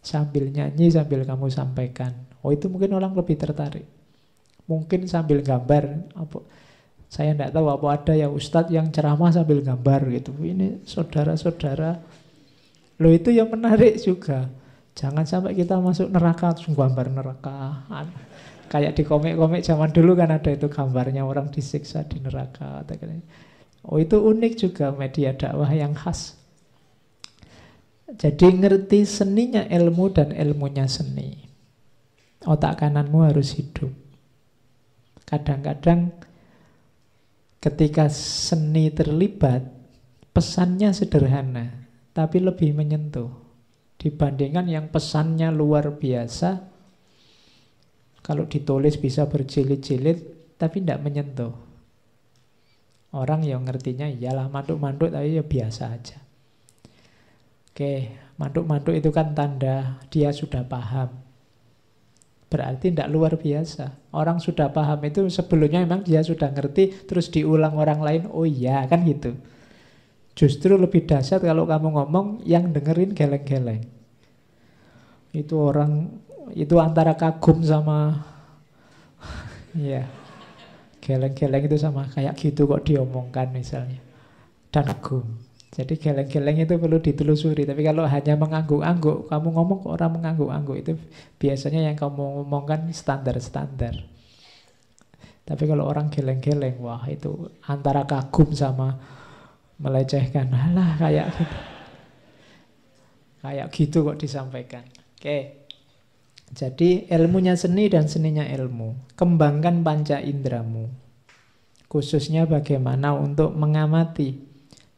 Sambil nyanyi, sambil kamu sampaikan. Oh, itu mungkin orang lebih tertarik. Mungkin sambil gambar, Saya tidak tahu apa ada ya ustadz yang ceramah sambil gambar gitu. Ini saudara-saudara. Loh itu yang menarik juga. Jangan sampai kita masuk neraka terus gambar neraka. Kayak di komik-komik zaman dulu kan ada itu gambarnya orang disiksa di neraka. Oh itu unik juga media dakwah yang khas. Jadi ngerti seninya ilmu dan ilmunya seni. Otak kananmu harus hidup. Kadang-kadang ketika seni terlibat, pesannya sederhana, tapi lebih menyentuh. Dibandingkan yang pesannya luar biasa, kalau ditulis bisa berjilid-jilid, tapi tidak menyentuh. Orang yang ngertinya iyalah manduk-manduk, tapi ya biasa aja. Oke, manduk-manduk itu kan tanda dia sudah paham. Berarti tidak luar biasa. Orang sudah paham itu sebelumnya memang dia sudah ngerti, terus diulang orang lain, oh iya kan gitu. Justru lebih dahsyat kalau kamu ngomong yang dengerin geleng-geleng. Itu orang, itu antara kagum sama ya, geleng-geleng itu sama kayak gitu kok diomongkan misalnya. Dan kagum. Jadi geleng-geleng itu perlu ditelusuri. Tapi kalau hanya mengangguk-angguk, kamu ngomong ke orang mengangguk-angguk, itu biasanya yang kamu ngomongkan standar-standar. Tapi kalau orang geleng-geleng, wah itu antara kagum sama melecehkan. Alah kayak gitu. Kayak gitu kok disampaikan. Oke. Jadi ilmunya seni dan seninya ilmu. Kembangkan panca indramu. Khususnya bagaimana untuk mengamati.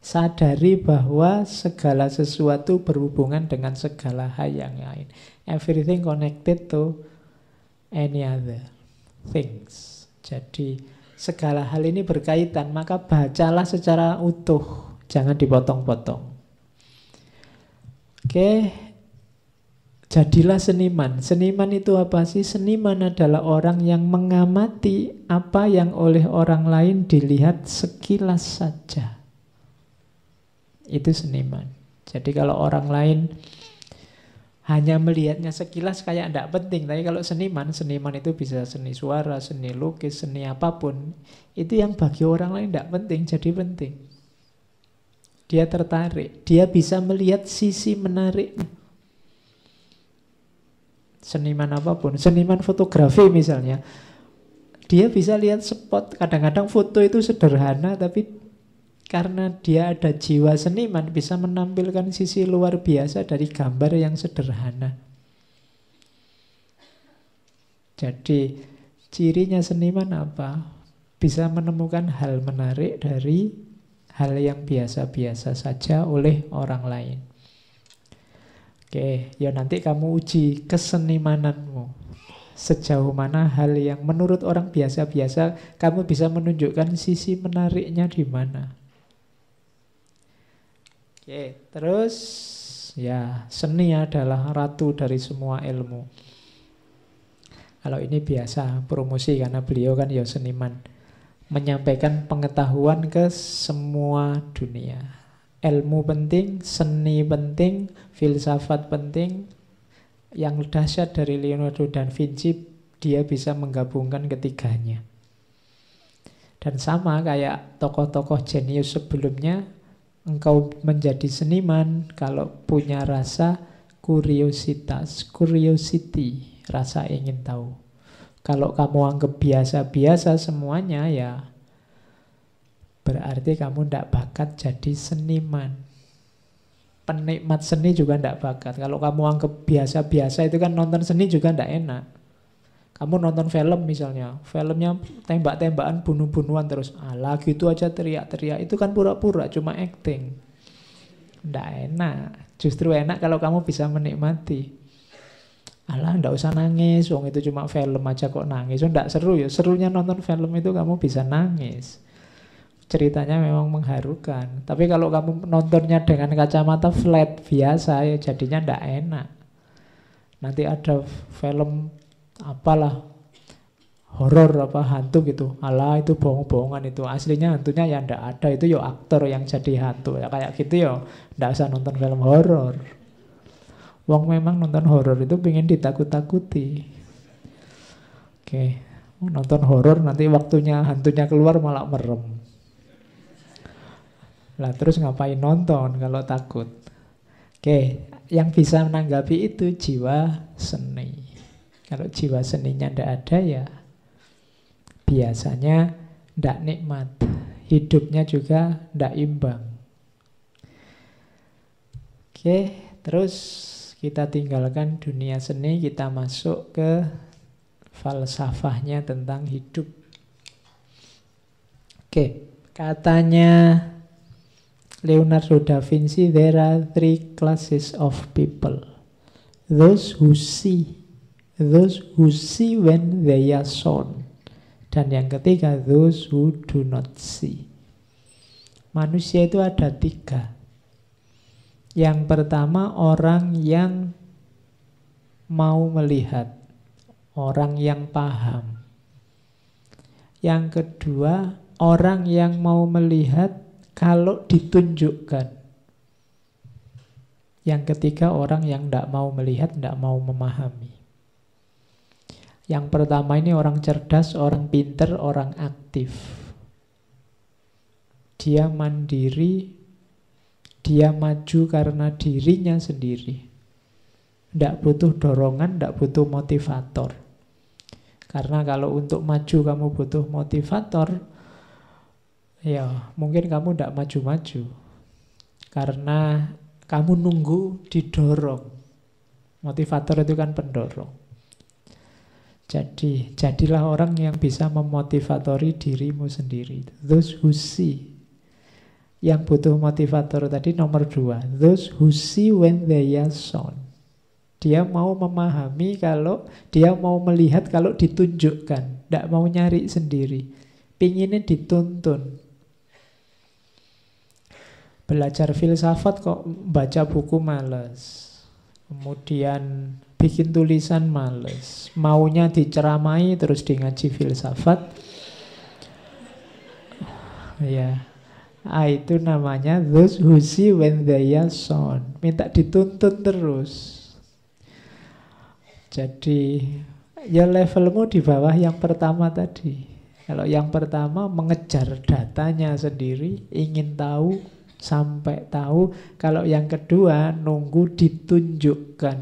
Sadari bahwa segala sesuatu berhubungan dengan segala hal yang lain. Everything connected to any other things. Jadi segala hal ini berkaitan, maka bacalah secara utuh, jangan dipotong-potong. Oke, jadilah seniman. Seniman itu apa sih? Seniman adalah orang yang mengamati apa yang oleh orang lain dilihat sekilas saja. Itu seniman. Jadi kalau orang lain hanya melihatnya sekilas kayak tidak penting. Tapi kalau seniman itu bisa seni suara, seni lukis, seni apapun. Itu yang bagi orang lain tidak penting, jadi penting. Dia tertarik, dia bisa melihat sisi menarik. Seniman apapun, seniman fotografi misalnya. Dia bisa lihat spot, kadang-kadang foto itu sederhana tapi karena dia ada jiwa seniman, bisa menampilkan sisi luar biasa dari gambar yang sederhana. Jadi, cirinya seniman apa? Bisa menemukan hal menarik dari hal yang biasa-biasa saja oleh orang lain. Oke, ya nanti kamu uji kesenimananmu. Sejauh mana hal yang menurut orang biasa-biasa, kamu bisa menunjukkan sisi menariknya di mana. Oke, terus ya seni adalah ratu dari semua ilmu. Kalau ini biasa promosi karena beliau kan ya seniman, menyampaikan pengetahuan ke semua dunia. Ilmu penting, seni penting, filsafat penting. Yang dahsyat dari Leonardo da Vinci, dia bisa menggabungkan ketiganya. Dan sama kayak tokoh-tokoh jenius sebelumnya, engkau menjadi seniman kalau punya rasa curiosity, rasa ingin tahu. Kalau kamu anggap biasa-biasa semuanya, ya berarti kamu tidak bakat jadi seniman. Penikmat seni juga tidak bakat. Kalau kamu anggap biasa-biasa, itu kan nonton seni juga tidak enak. Kamu nonton film misalnya, filmnya tembak-tembakan, bunuh-bunuhan terus, alah gitu aja teriak-teriak, itu kan pura-pura, cuma acting. Nggak enak. Justru enak kalau kamu bisa menikmati. Alah nggak usah nangis, wong itu cuma film aja kok nangis. Nggak seru ya. Serunya nonton film itu kamu bisa nangis. Ceritanya memang mengharukan. Tapi kalau kamu nontonnya dengan kacamata flat biasa, ya jadinya nggak enak. Nanti ada film apalah horor apa hantu gitu, alah itu bohong-bohongan, itu aslinya hantunya ya ndak ada, itu yo aktor yang jadi hantu ya, kayak gitu yo ndak usah nonton film horor. Wong memang nonton horor itu pengen ditakut-takuti. Oke, Nonton horor nanti waktunya hantunya keluar malah merem. Lah terus ngapain nonton kalau takut? Oke, yang bisa menanggapi itu jiwa seni. Kalau jiwa seninya ndak ada ya biasanya ndak nikmat. Hidupnya juga ndak imbang. Oke, terus kita tinggalkan dunia seni, kita masuk ke falsafahnya tentang hidup. Oke, katanya Leonardo da Vinci, there are three classes of people. Those who see when they are shown. Dan yang ketiga, those who do not see. Manusia itu ada tiga. Yang pertama, orang yang mau melihat, orang yang paham. Yang kedua, orang yang mau melihat kalau ditunjukkan. Yang ketiga, orang yang tidak mau melihat, tidak mau memahami. Yang pertama ini orang cerdas, orang pinter, orang aktif. Dia mandiri, dia maju karena dirinya sendiri. Tidak butuh dorongan, tidak butuh motivator. Karena kalau untuk maju kamu butuh motivator, ya mungkin kamu tidak maju-maju. Karena kamu nunggu didorong. Motivator itu kan pendorong. Jadi, jadilah orang yang bisa memotivatori dirimu sendiri. Those who see. Yang butuh motivator tadi nomor 2. Those who see when they are shown. Dia mau memahami kalau, dia mau melihat kalau ditunjukkan. Tidak mau nyari sendiri. Pinginnya dituntun. Belajar filsafat kok baca buku males. Kemudian bikin tulisan males. Maunya diceramai terus di ngaji filsafat. Ya. Itu namanya those who see when they are shown. Minta dituntun terus. Jadi ya levelmu di bawah yang pertama tadi. Kalau yang pertama mengejar datanya sendiri, ingin tahu sampai tahu. Kalau yang kedua nunggu ditunjukkan,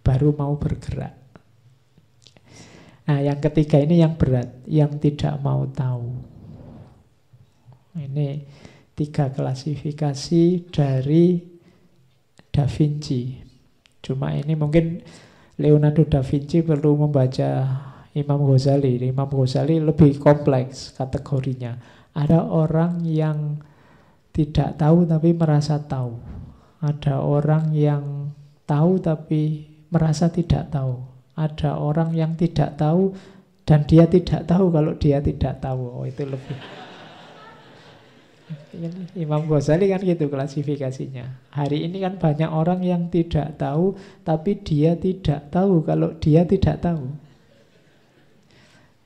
baru mau bergerak. Nah yang ketiga ini yang berat, yang tidak mau tahu. Ini 3 klasifikasi dari Da Vinci. Cuma ini mungkin Leonardo da Vinci perlu membaca Imam Ghazali. Imam Ghazali lebih kompleks kategorinya. Ada orang yang tidak tahu tapi merasa tahu. Ada orang yang tahu tapi merasa tidak tahu. Ada orang yang tidak tahu dan dia tidak tahu kalau dia tidak tahu. Oh, itu lebih. Imam Ghazali kan gitu klasifikasinya. Hari ini kan banyak orang yang tidak tahu tapi dia tidak tahu kalau dia tidak tahu.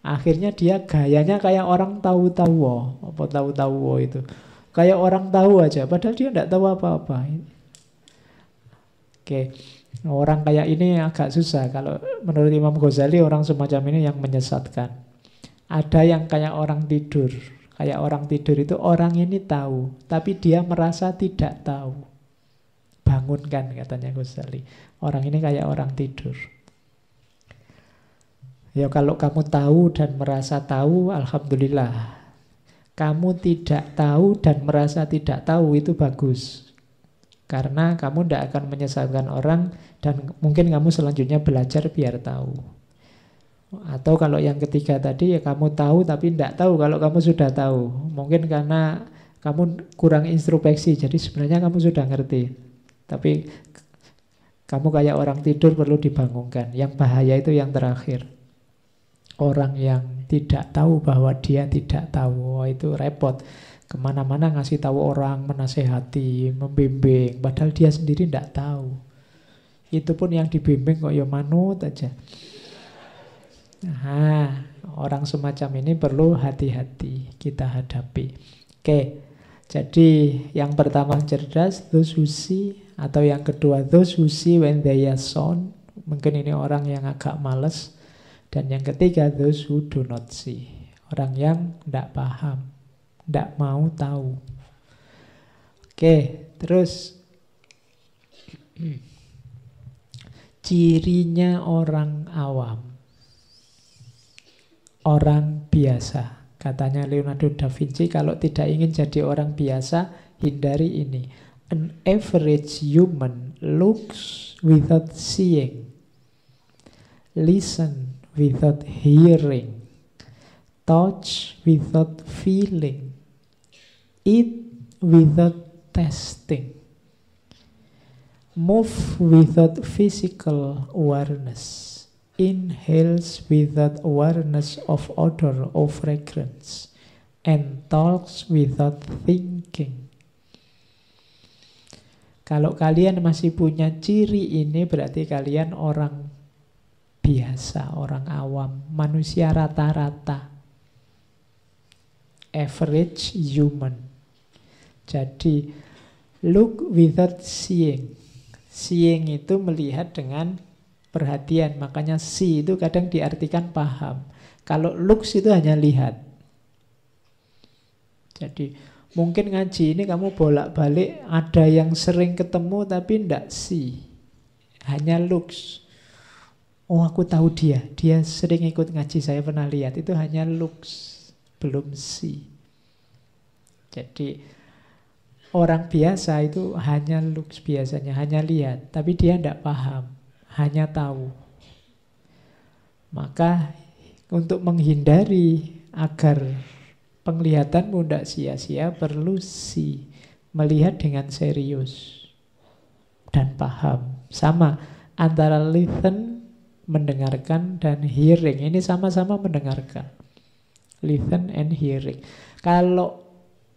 Akhirnya dia gayanya kayak orang tahu-tahu. Apa tahu-tahu itu? Kayak orang tahu aja padahal dia tidak tahu apa-apa. Oke. Orang kayak ini agak susah. Kalau menurut Imam Ghazali orang semacam ini yang menyesatkan. Ada yang kayak orang tidur. Kayak orang tidur itu orang ini tahu, tapi dia merasa tidak tahu. Bangunkan katanya Ghazali. Orang ini kayak orang tidur. Ya kalau kamu tahu dan merasa tahu, alhamdulillah. Kamu tidak tahu dan merasa tidak tahu itu bagus. Karena kamu tidak akan menyesatkan orang dan mungkin kamu selanjutnya belajar biar tahu. Atau kalau yang ketiga tadi ya kamu tahu tapi tidak tahu kalau kamu sudah tahu. Mungkin karena kamu kurang introspeksi, jadi sebenarnya kamu sudah ngerti. Tapi kamu kayak orang tidur perlu dibangunkan. Yang bahaya itu yang terakhir. Orang yang tidak tahu bahwa dia tidak tahu. Oh, itu repot. Kemana-mana ngasih tahu orang, menasehati, membimbing. Padahal dia sendiri tidak tahu. Itu pun yang dibimbing kok ya manut aja. Nah, orang semacam ini perlu hati-hati kita hadapi. Oke, jadi yang pertama cerdas, those who see. Atau yang kedua, those who see when they are shown. Mungkin ini orang yang agak malas. Dan yang ketiga, those who do not see. Orang yang tidak paham, tidak mau tahu. Oke, terus cirinya orang awam, orang biasa. Katanya Leonardo da Vinci, kalau tidak ingin jadi orang biasa, hindari ini. An average human looks without seeing, listen without hearing, touch without feeling, eat without tasting, move without physical awareness, inhales without awareness of odor or fragrance, and talks without thinking. Kalau kalian masih punya ciri ini, berarti kalian orang biasa, orang awam, manusia rata-rata, average human. Jadi look without seeing. Seeing itu melihat dengan perhatian, makanya see itu kadang diartikan paham. Kalau looks itu hanya lihat. Jadi mungkin ngaji ini kamu bolak-balik, ada yang sering ketemu tapi tidak see, hanya looks. Oh, aku tahu dia sering ikut ngaji, saya pernah lihat. Itu hanya looks, belum see. Jadi orang biasa itu hanya looks biasanya, hanya lihat, tapi dia tidak paham, hanya tahu. Maka untuk menghindari agar penglihatanmu tidak sia-sia, perlu see, melihat dengan serius dan paham. Sama antara listen, mendengarkan, dan hearing. Ini sama-sama mendengarkan. Listen and hearing. Kalau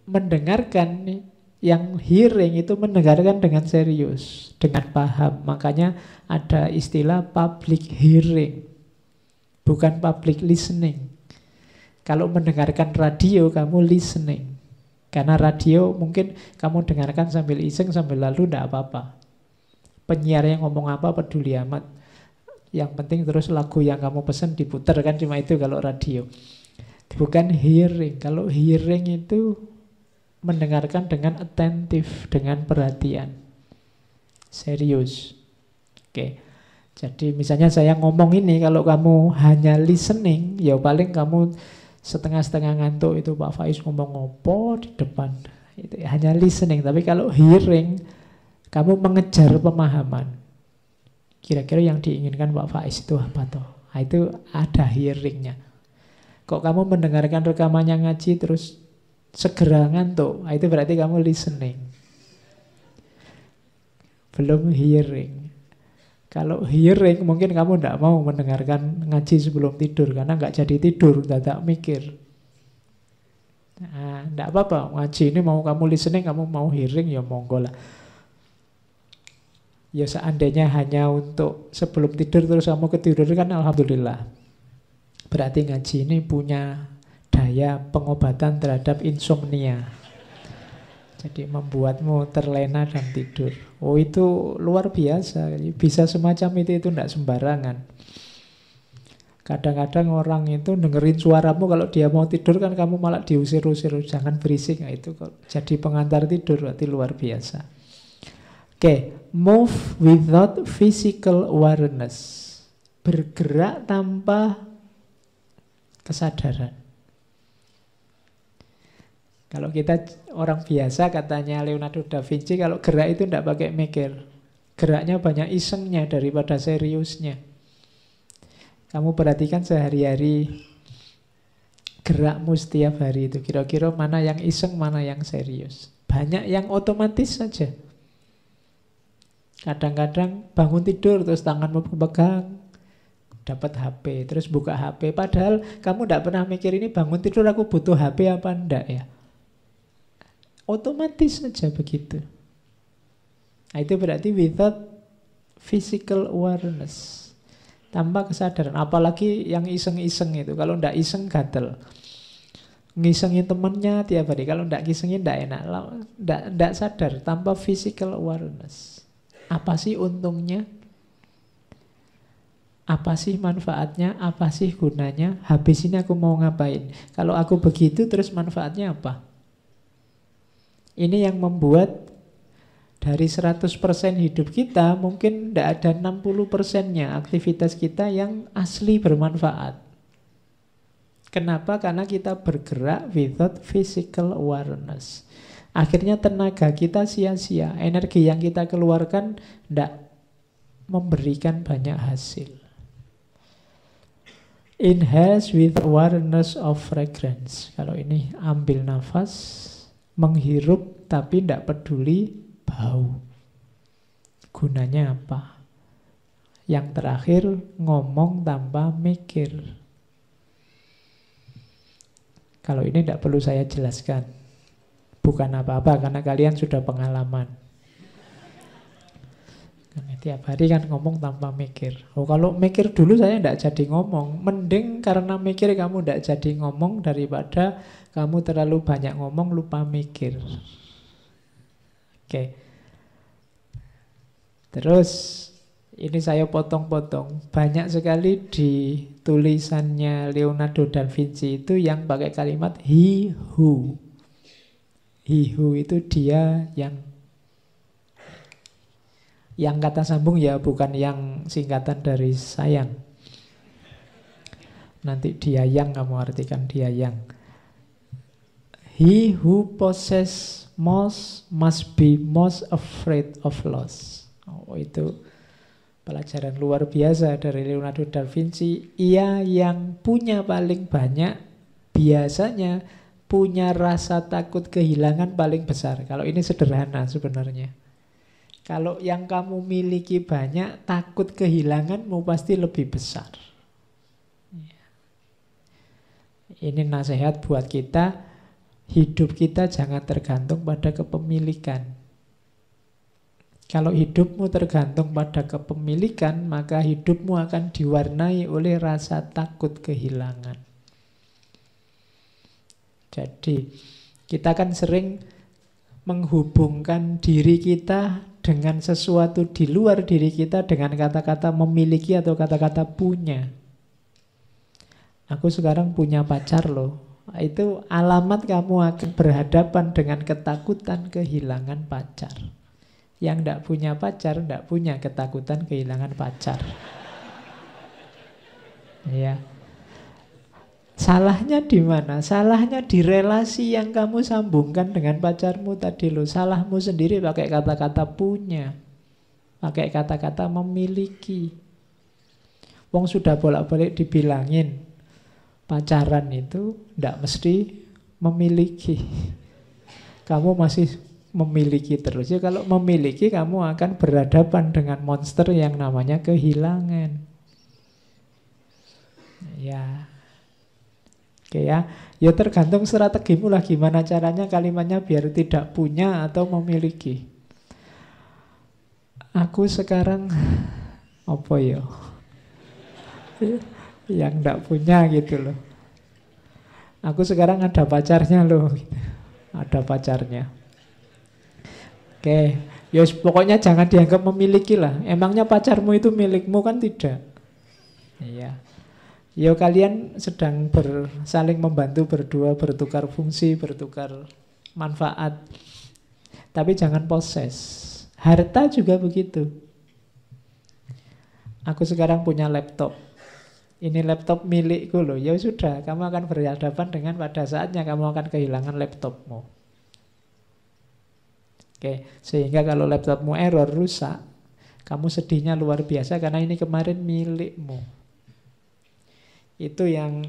mendengarkan, yang hearing itu mendengarkan dengan serius, dengan paham. Makanya ada istilah public hearing, bukan public listening. Kalau mendengarkan radio, kamu listening. Karena radio mungkin kamu dengarkan sambil iseng, sambil lalu, tidak apa-apa. Penyiar yang ngomong apa peduli amat. Yang penting terus lagu yang kamu pesen diputar, kan cuma itu kalau radio. Bukan hearing. Kalau hearing itu mendengarkan dengan attentif, dengan perhatian. Serius. Oke. Jadi misalnya saya ngomong ini, kalau kamu hanya listening, ya paling kamu setengah-setengah ngantuk itu, Pak Faiz ngomong apa di depan. Itu hanya listening. Tapi kalau hearing, kamu mengejar pemahaman. Kira-kira yang diinginkan Pak Faiz itu apa toh? Nah, itu ada hearingnya. Kok kamu mendengarkan rekamannya ngaji terus segera ngantuk, nah, itu berarti kamu listening, belum hearing. Kalau hearing mungkin kamu tidak mau mendengarkan ngaji sebelum tidur, karena nggak jadi tidur, dadak mikir. Nah, tidak apa-apa, ngaji ini mau kamu listening, kamu mau hearing, ya monggo lah. Ya seandainya hanya untuk sebelum tidur terus kamu ketiduran, kan alhamdulillah. Berarti ngaji ini punya daya pengobatan terhadap insomnia. Jadi membuatmu terlena dan tidur. Oh, itu luar biasa. Bisa semacam itu tidak sembarangan. Kadang-kadang orang itu dengerin suaramu, kalau dia mau tidur kan kamu malah diusir-usir, jangan berisik. Nah, itu jadi pengantar tidur, berarti luar biasa. Oke, move without physical awareness. Bergerak tanpa kesadaran. Kalau kita orang biasa, katanya Leonardo da Vinci, kalau gerak itu tidak pakai mikir. Geraknya banyak isengnya daripada seriusnya. Kamu perhatikan sehari-hari gerakmu setiap hari itu, kira-kira mana yang iseng, mana yang serius. Banyak yang otomatis saja. Kadang-kadang bangun tidur terus tanganmu pegang, dapat HP, terus buka HP. Padahal kamu tidak pernah mikir, ini bangun tidur aku butuh HP apa enggak ya. Otomatis saja begitu. Nah, itu berarti without physical awareness, tanpa kesadaran. Apalagi yang iseng-iseng itu, kalau ndak iseng gatel. Ngisengin temennya tiap hari, kalau ndak ngisengin ndak enak. Ndak sadar, tanpa physical awareness. Apa sih untungnya? Apa sih manfaatnya? Apa sih gunanya? Habis ini aku mau ngapain? Kalau aku begitu terus manfaatnya apa? Ini yang membuat dari 100% hidup kita mungkin tidak ada 60%-nya aktivitas kita yang asli bermanfaat. Kenapa? Karena kita bergerak without physical awareness. Akhirnya tenaga kita sia-sia. Energi yang kita keluarkan tidak memberikan banyak hasil. Inhale with awareness of fragrance. Kalau ini ambil nafas, menghirup tapi tidak peduli bau. Gunanya apa? Yang terakhir, ngomong tanpa mikir. Kalau ini tidak perlu saya jelaskan. Bukan apa-apa karena kalian sudah pengalaman. Tiap hari kan ngomong tanpa mikir. Oh, kalau mikir dulu saya tidak jadi ngomong. Mending karena mikir kamu tidak jadi ngomong daripada kamu terlalu banyak ngomong lupa mikir. Oke. Terus ini saya potong-potong. Banyak sekali di tulisannya Leonardo da Vinci itu yang pakai kalimat he who. He who itu dia yang kata sambung ya, bukan yang singkatan dari sayang. Nanti dia yang kamu artikan dia yang. He who possess most must be most afraid of loss. Oh, itu pelajaran luar biasa dari Leonardo da Vinci. Ia yang punya paling banyak biasanya punya rasa takut kehilangan paling besar. Kalau ini sederhana sebenarnya. Kalau yang kamu miliki banyak, takut kehilanganmu pasti lebih besar. Ini nasihat buat kita, hidup kita jangan tergantung pada kepemilikan. Kalau hidupmu tergantung pada kepemilikan, maka hidupmu akan diwarnai oleh rasa takut kehilangan. Jadi, kita kan sering menghubungkan diri kita dengan sesuatu di luar diri kita dengan kata-kata memiliki atau kata-kata punya. Aku sekarang punya pacar loh. Itu alamat kamu akan berhadapan dengan ketakutan kehilangan pacar. Yang tidak punya pacar, tidak punya ketakutan kehilangan pacar. Ya. Salahnya di mana? Salahnya di relasi yang kamu sambungkan dengan pacarmu tadi loh. Salahmu sendiri pakai kata-kata punya. Pakai kata-kata memiliki. Wong sudah bolak-balik dibilangin pacaran itu tidak mesti memiliki. Kamu masih memiliki terus. Ya kalau memiliki kamu akan berhadapan dengan monster yang namanya kehilangan. Ya. Oke ya, ya tergantung strategimu lah gimana caranya kalimatnya biar tidak punya atau memiliki. Aku sekarang apa ya? Yang tidak punya gitu loh. Aku sekarang ada pacarnya loh. Ada pacarnya. Oke, ya pokoknya jangan dianggap memiliki lah. Emangnya pacarmu itu milikmu kan tidak? Iya. Ya kalian sedang saling membantu berdua, bertukar fungsi, bertukar manfaat. Tapi jangan poses. Harta juga begitu. Aku sekarang punya laptop. Ini laptop milikku loh. Ya sudah, kamu akan berhadapan dengan pada saatnya kamu akan kehilangan laptopmu. Oke, sehingga kalau laptopmu error, rusak, kamu sedihnya luar biasa karena ini kemarin milikmu. Itu yang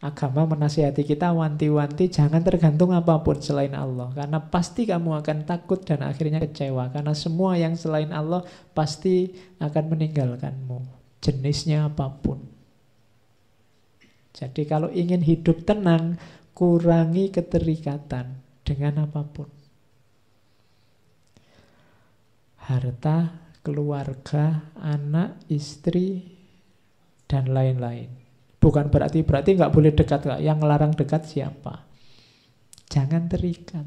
agama menasihati kita, wanti-wanti jangan tergantung apapun selain Allah. Karena pasti kamu akan takut dan akhirnya kecewa. Karena semua yang selain Allah pasti akan meninggalkanmu. Jenisnya apapun. Jadi kalau ingin hidup tenang, kurangi keterikatan dengan apapun. Harta, keluarga, anak, istri, dan lain-lain. Bukan berarti nggak boleh dekat, nggak. Yang ngelarang dekat siapa? Jangan terikat.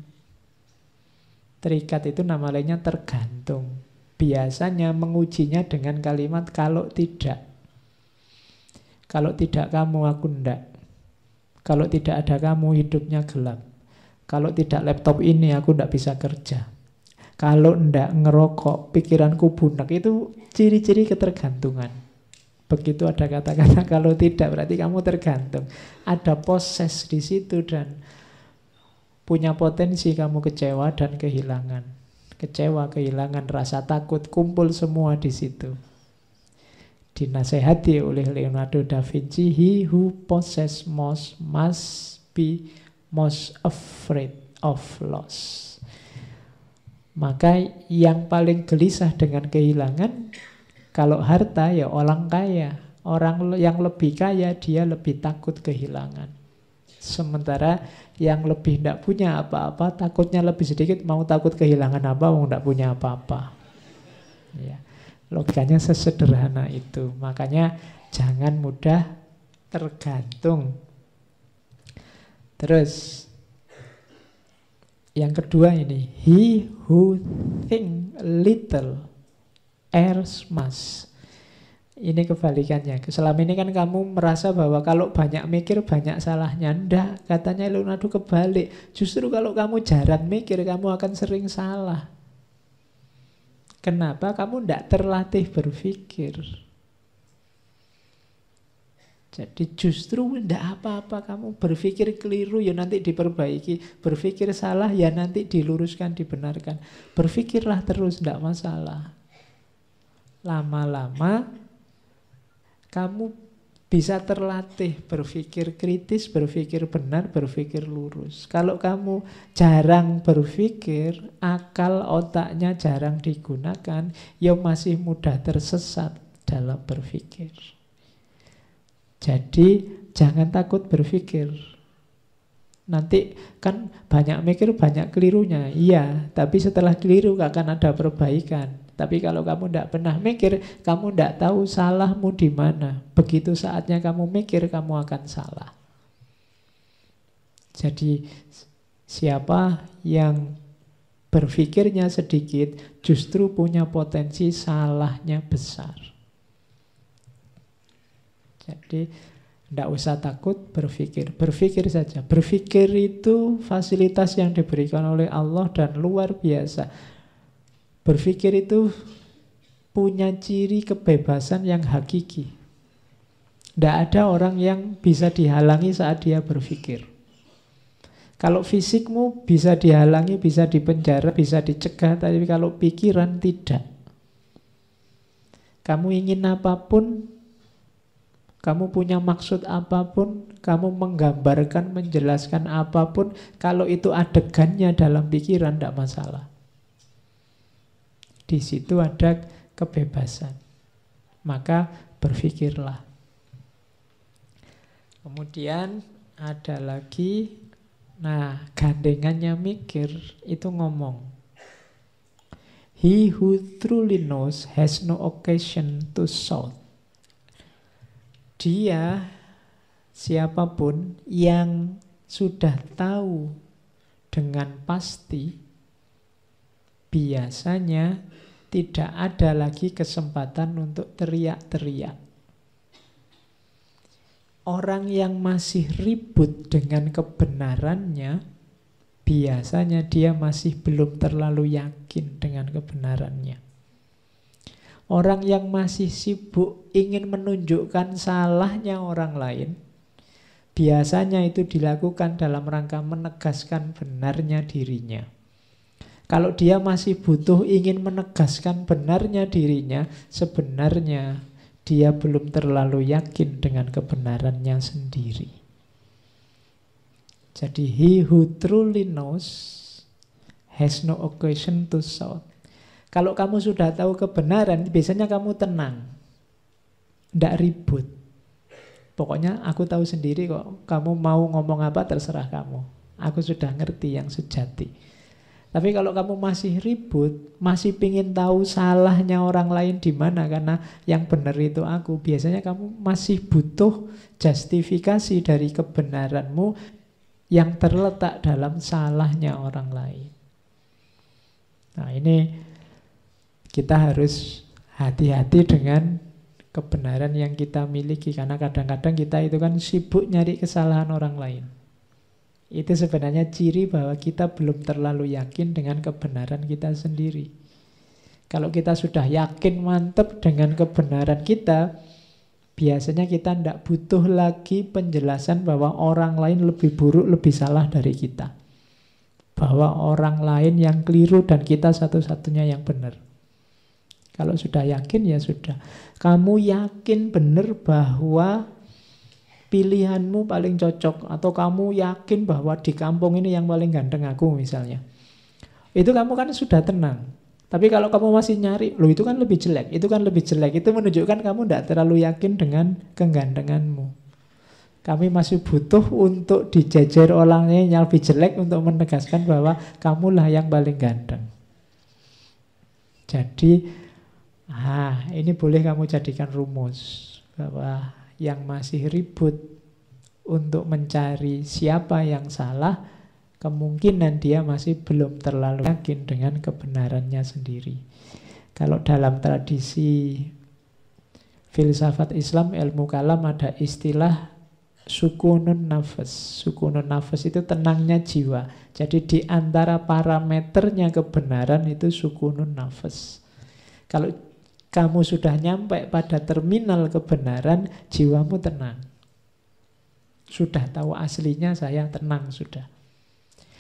Terikat itu nama lainnya tergantung. Biasanya mengujinya dengan kalimat kalau tidak. Kalau tidak kamu, aku ndak. Kalau tidak ada kamu, hidupnya gelap. Kalau tidak laptop ini, aku ndak bisa kerja. Kalau ndak ngerokok, pikiranku bunek. Itu ciri-ciri ketergantungan. Begitu ada kata-kata kalau tidak, berarti kamu tergantung. Ada proses di situ dan punya potensi kamu kecewa dan kehilangan. Kecewa, kehilangan, rasa takut, kumpul semua di situ. Dinasehati oleh Leonardo da Vinci, he who possess most must be most afraid of loss. Maka yang paling gelisah dengan kehilangan, kalau harta ya orang kaya. Orang yang lebih kaya dia lebih takut kehilangan. Sementara yang lebih tidak punya apa-apa, takutnya lebih sedikit, mau takut kehilangan apa, mau tidak punya apa-apa. Ya. Logikanya sesederhana itu. Makanya jangan mudah tergantung. Terus yang kedua ini, he who think little errs much. Ini kebalikannya. Selama ini kan kamu merasa bahwa kalau banyak mikir banyak salahnya. Ndak, katanya Leonardo kebalik. Justru kalau kamu jarang mikir, kamu akan sering salah. Kenapa? Kamu tidak terlatih berpikir. Jadi justru tidak apa-apa kamu berpikir keliru, ya nanti diperbaiki. Berpikir salah, ya nanti diluruskan, dibenarkan. Berpikirlah terus, tidak masalah. Lama-lama kamu bisa terlatih berpikir kritis, berpikir benar, berpikir lurus. Kalau kamu jarang berpikir, akal otaknya jarang digunakan, ya masih mudah tersesat dalam berpikir. Jadi jangan takut berpikir. Nanti kan banyak mikir, banyak kelirunya. Iya, tapi setelah keliru akan ada perbaikan. Tapi kalau kamu tidak pernah mikir, kamu tidak tahu salahmu di mana. Begitu saatnya kamu mikir, kamu akan salah. Jadi siapa yang berpikirnya sedikit, justru punya potensi salahnya besar. Jadi tidak usah takut berpikir. Berpikir saja. Berpikir itu fasilitas yang diberikan oleh Allah dan luar biasa. Berpikir itu punya ciri kebebasan yang hakiki. Tidak ada orang yang bisa dihalangi saat dia berpikir. Kalau fisikmu bisa dihalangi, bisa dipenjara, bisa dicegah, tapi kalau pikiran tidak. Kamu ingin apapun, kamu punya maksud apapun, kamu menggambarkan, menjelaskan apapun, kalau itu adegannya dalam pikiran, tidak masalah. Di situ ada kebebasan. Maka berpikirlah. Kemudian ada lagi, nah gandengannya mikir itu ngomong. He who truly knows has no occasion to shout. Dia, siapapun yang sudah tahu dengan pasti, biasanya tidak ada lagi kesempatan untuk teriak-teriak. Orang yang masih ribut dengan kebenarannya, biasanya dia masih belum terlalu yakin dengan kebenarannya. Orang yang masih sibuk ingin menunjukkan salahnya orang lain, biasanya itu dilakukan dalam rangka menegaskan benarnya dirinya. Kalau dia masih butuh ingin menegaskan benarnya dirinya, sebenarnya dia belum terlalu yakin dengan kebenarannya sendiri. Jadi he who truly knows has no occasion to shout. Kalau kamu sudah tahu kebenaran, biasanya kamu tenang, tidak ribut. Pokoknya aku tahu sendiri kok, kamu mau ngomong apa terserah kamu. Aku sudah ngerti yang sejati. Tapi kalau kamu masih ribut, masih pingin tahu salahnya orang lain di mana, karena yang benar itu aku, biasanya kamu masih butuh justifikasi dari kebenaranmu yang terletak dalam salahnya orang lain. Nah ini kita harus hati-hati dengan kebenaran yang kita miliki. Karena kadang-kadang kita itu kan sibuk nyari kesalahan orang lain. Itu sebenarnya ciri bahwa kita belum terlalu yakin dengan kebenaran kita sendiri. Kalau kita sudah yakin mantap dengan kebenaran kita, biasanya kita tidak butuh lagi penjelasan bahwa orang lain lebih buruk, lebih salah dari kita. Bahwa orang lain yang keliru dan kita satu-satunya yang benar. Kalau sudah yakin ya sudah. Kamu yakin benar bahwa pilihanmu paling cocok. Atau kamu yakin bahwa di kampung ini yang paling ganteng aku misalnya. Itu kamu kan sudah tenang. Tapi kalau kamu masih nyari, loh itu kan lebih jelek, itu kan lebih jelek. Itu menunjukkan kamu tidak terlalu yakin dengan kegantenganmu. Kami masih butuh untuk dijejer orang yang lebih jelek untuk menegaskan bahwa kamulah yang paling ganteng. Jadi, ini boleh kamu jadikan rumus bahwa yang masih ribut untuk mencari siapa yang salah, kemungkinan dia masih belum terlalu yakin dengan kebenarannya sendiri. Kalau dalam tradisi filsafat Islam, ilmu kalam ada istilah sukunun nafas. Sukunun nafas itu tenangnya jiwa. Jadi di antara parameternya kebenaran itu sukunun nafas. Kalau kamu sudah nyampe pada terminal kebenaran, jiwamu tenang. Sudah tahu aslinya, saya tenang sudah.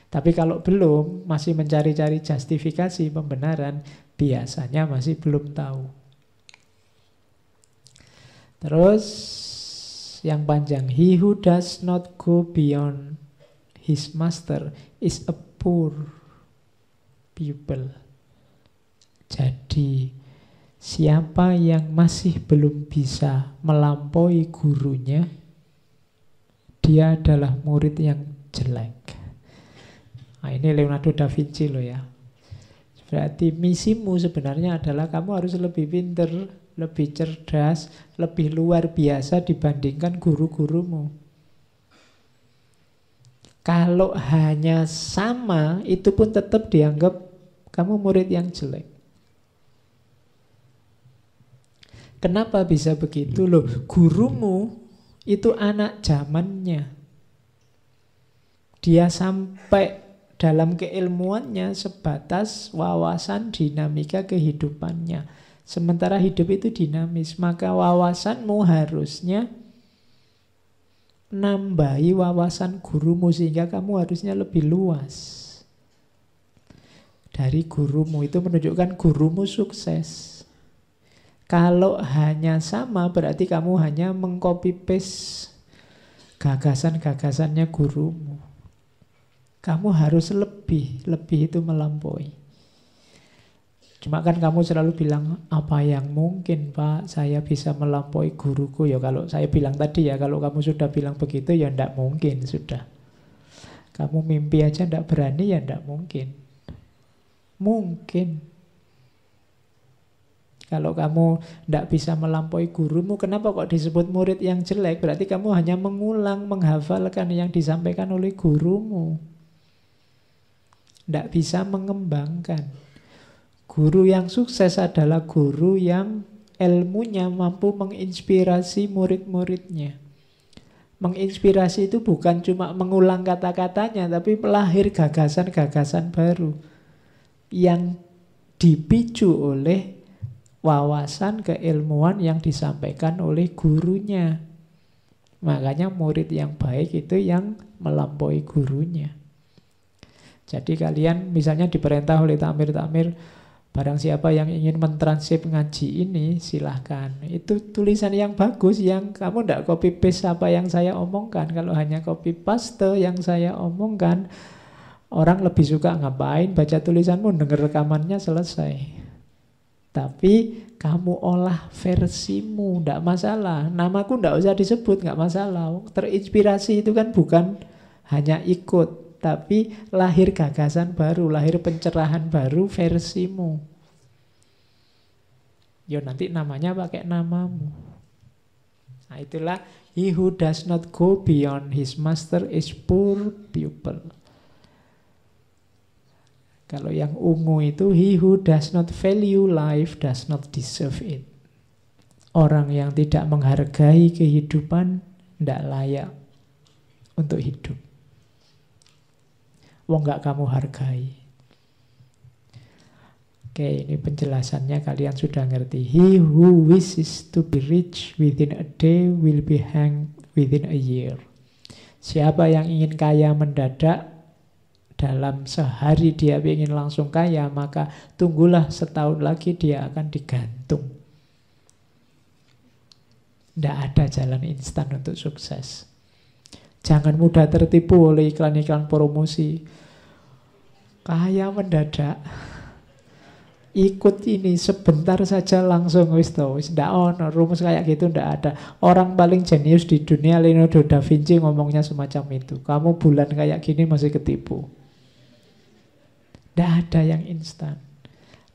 Tapi kalau belum, masih mencari-cari justifikasi pembenaran, biasanya masih belum tahu. Terus yang panjang, he who does not go beyond his master is a poor pupil. Jadi siapa yang masih belum bisa melampaui gurunya, dia adalah murid yang jelek. Nah, ini Leonardo da Vinci loh ya. Berarti misimu sebenarnya adalah kamu harus lebih pintar, lebih cerdas, lebih luar biasa dibandingkan guru-gurumu. Kalau hanya sama, itu pun tetap dianggap kamu murid yang jelek. Kenapa bisa begitu loh? Gurumu itu anak zamannya. Dia sampai dalam keilmuannya sebatas wawasan dinamika kehidupannya. Sementara hidup itu dinamis, maka wawasanmu harusnya nambahi wawasan gurumu sehingga kamu harusnya lebih luas dari gurumu. Itu menunjukkan gurumu sukses. Kalau hanya sama berarti kamu hanya mengcopy paste gagasan-gagasannya gurumu. Kamu harus lebih itu melampaui. Cuma kan kamu selalu bilang, apa yang mungkin Pak, saya bisa melampaui guruku. Ya kalau saya bilang tadi ya, kalau kamu sudah bilang begitu ya tidak mungkin sudah. Kamu mimpi aja tidak berani ya tidak mungkin. Mungkin. Kalau kamu tidak bisa melampaui gurumu, kenapa kok disebut murid yang jelek? Berarti kamu hanya mengulang, menghafalkan yang disampaikan oleh gurumu. Tidak bisa mengembangkan. Guru yang sukses adalah guru yang ilmunya mampu menginspirasi murid-muridnya. Menginspirasi itu bukan cuma mengulang kata-katanya, tapi melahir gagasan-gagasan baru yang dipicu oleh wawasan keilmuan yang disampaikan oleh gurunya. Makanya murid yang baik itu yang melampaui gurunya. Jadi kalian misalnya diperintah oleh takmir-takmir, barang siapa yang ingin mentranskrip ngaji ini silahkan. Itu tulisan yang bagus, yang kamu tidak copy paste apa yang saya omongkan. Kalau hanya copy paste yang saya omongkan, orang lebih suka ngapain baca tulisanmu, dengar rekamannya selesai. Tapi kamu olah versimu, tidak masalah. Namaku tidak usah disebut, nggak masalah. Terinspirasi itu kan bukan hanya ikut, tapi lahir gagasan baru, lahir pencerahan baru versimu. Ya nanti namanya pakai namamu. Nah itulah, he who does not go beyond his master is poor pupil. Kalau yang ungu itu, he who does not value life does not deserve it. Orang yang tidak menghargai kehidupan tidak layak untuk hidup. Wong nggak kamu hargai. Oke, ini penjelasannya kalian sudah ngerti. He who wishes to be rich within a day will be hanged within a year. Siapa yang ingin kaya mendadak, dalam sehari dia ingin langsung kaya, maka tunggulah setahun lagi dia akan digantung. Tidak ada jalan instan untuk sukses. Jangan mudah tertipu oleh iklan-iklan promosi. Kaya mendadak. Ikut ini sebentar saja langsung wis to, wis ndak ono rumus kayak gitu, ndak ada. Orang paling jenius di dunia Leonardo da Vinci ngomongnya semacam itu. Kamu bulan kayak gini masih ketipu. Ndak ada yang instan.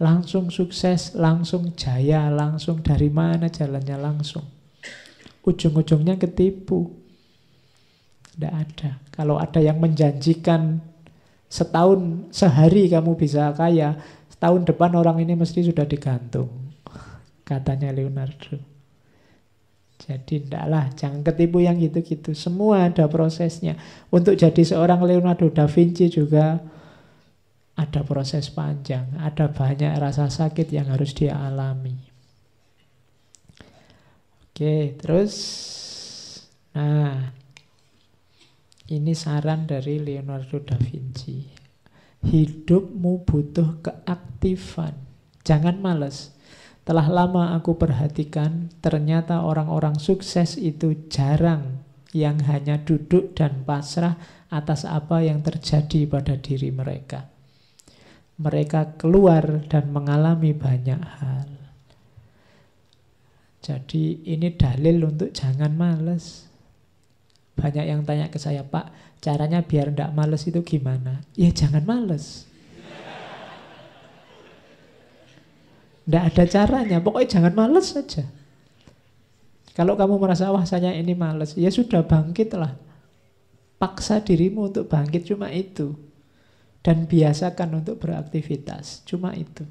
Langsung sukses, langsung jaya, langsung dari mana jalannya langsung. Ujung-ujungnya ketipu. Ndak ada. Kalau ada yang menjanjikan setahun, sehari kamu bisa kaya, tahun depan orang ini mesti sudah digantung, katanya Leonardo. Jadi ndaklah, jangan ketipu yang gitu-gitu. Semua ada prosesnya. Untuk jadi seorang Leonardo da Vinci juga ada proses panjang, ada banyak rasa sakit yang harus dia alami. Oke, terus nah, ini saran dari Leonardo da Vinci. Hidupmu butuh keaktifan. Jangan malas. Telah lama aku perhatikan, ternyata orang-orang sukses itu jarang yang hanya duduk dan pasrah atas apa yang terjadi pada diri mereka. Mereka keluar dan mengalami banyak hal. Jadi ini dalil untuk jangan malas. Banyak yang tanya ke saya, Pak, caranya biar tidak males itu gimana? Ya jangan males. Tidak ada caranya, pokoknya jangan males saja. Kalau kamu merasa, wah saya ini males, ya sudah bangkitlah. Paksa dirimu untuk bangkit, cuma itu. Dan biasakan untuk beraktivitas, cuma itu.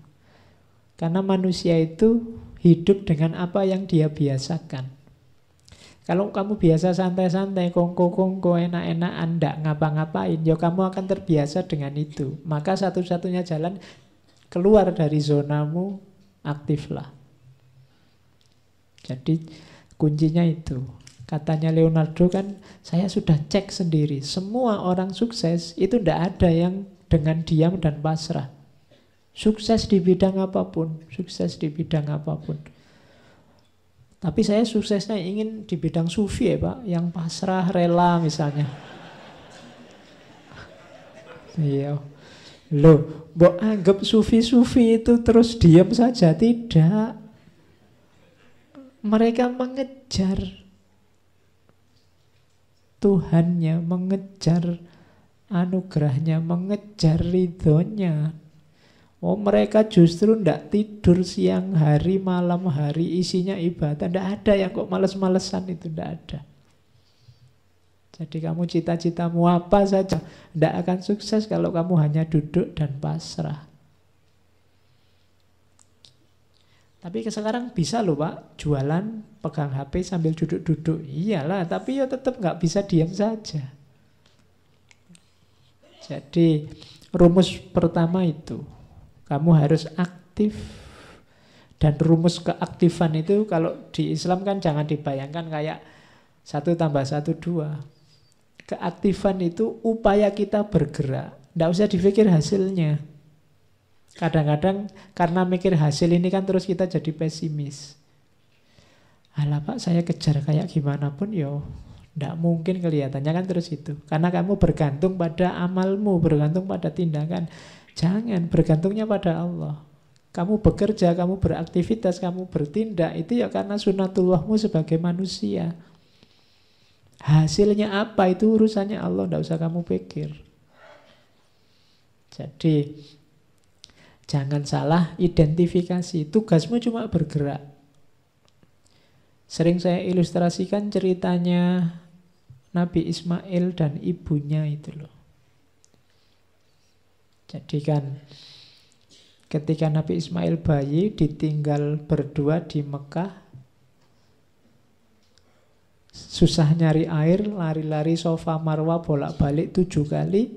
Karena manusia itu hidup dengan apa yang dia biasakan. Kalau kamu biasa santai-santai, kongko-kongko, enak-enakan, ndak ngapa-ngapain, ya kamu akan terbiasa dengan itu. Maka satu-satunya jalan keluar dari zonamu, aktiflah. Jadi kuncinya itu. Katanya Leonardo kan, saya sudah cek sendiri. Semua orang sukses itu ndak ada yang dengan diam dan pasrah. Sukses di bidang apapun, sukses di bidang apapun. Tapi saya suksesnya ingin di bidang sufi ya Pak, yang pasrah, rela misalnya. Iya. Loh, mbok anggap sufi-sufi itu terus diam saja? Tidak. Mereka mengejar Tuhannya, mengejar anugerahnya, mengejar ridhonya. Oh, mereka justru ndak tidur siang hari, malam hari, isinya ibadah. Ndak ada yang kok males-malesan itu, ndak ada. Jadi kamu cita-citamu apa saja, ndak akan sukses kalau kamu hanya duduk dan pasrah. Tapi sekarang bisa loh Pak, jualan, pegang HP sambil duduk-duduk. Iyalah, tapi ya tetap nggak bisa diam saja. Jadi rumus pertama itu, kamu harus aktif. Dan rumus keaktifan itu kalau di Islam kan jangan dibayangkan kayak 1 tambah 1, 2. Keaktifan itu upaya kita bergerak. Tidak usah dipikir hasilnya. Kadang-kadang karena mikir hasil ini kan terus kita jadi pesimis. Alah Pak, saya kejar kayak gimana pun yo, tidak mungkin kelihatannya kan terus itu. Karena kamu bergantung pada amalmu, bergantung pada tindakan. Jangan, bergantungnya pada Allah. Kamu bekerja, kamu beraktivitas, kamu bertindak, itu ya karena sunatullahmu sebagai manusia. Hasilnya apa itu urusannya Allah, tidak usah kamu pikir. Jadi jangan salah identifikasi. Tugasmu cuma bergerak. Sering saya ilustrasikan ceritanya Nabi Ismail dan ibunya itu loh. Jadi kan ketika Nabi Ismail bayi ditinggal berdua di Mekah, susah nyari air, lari-lari Safa Marwa bolak-balik 7 kali.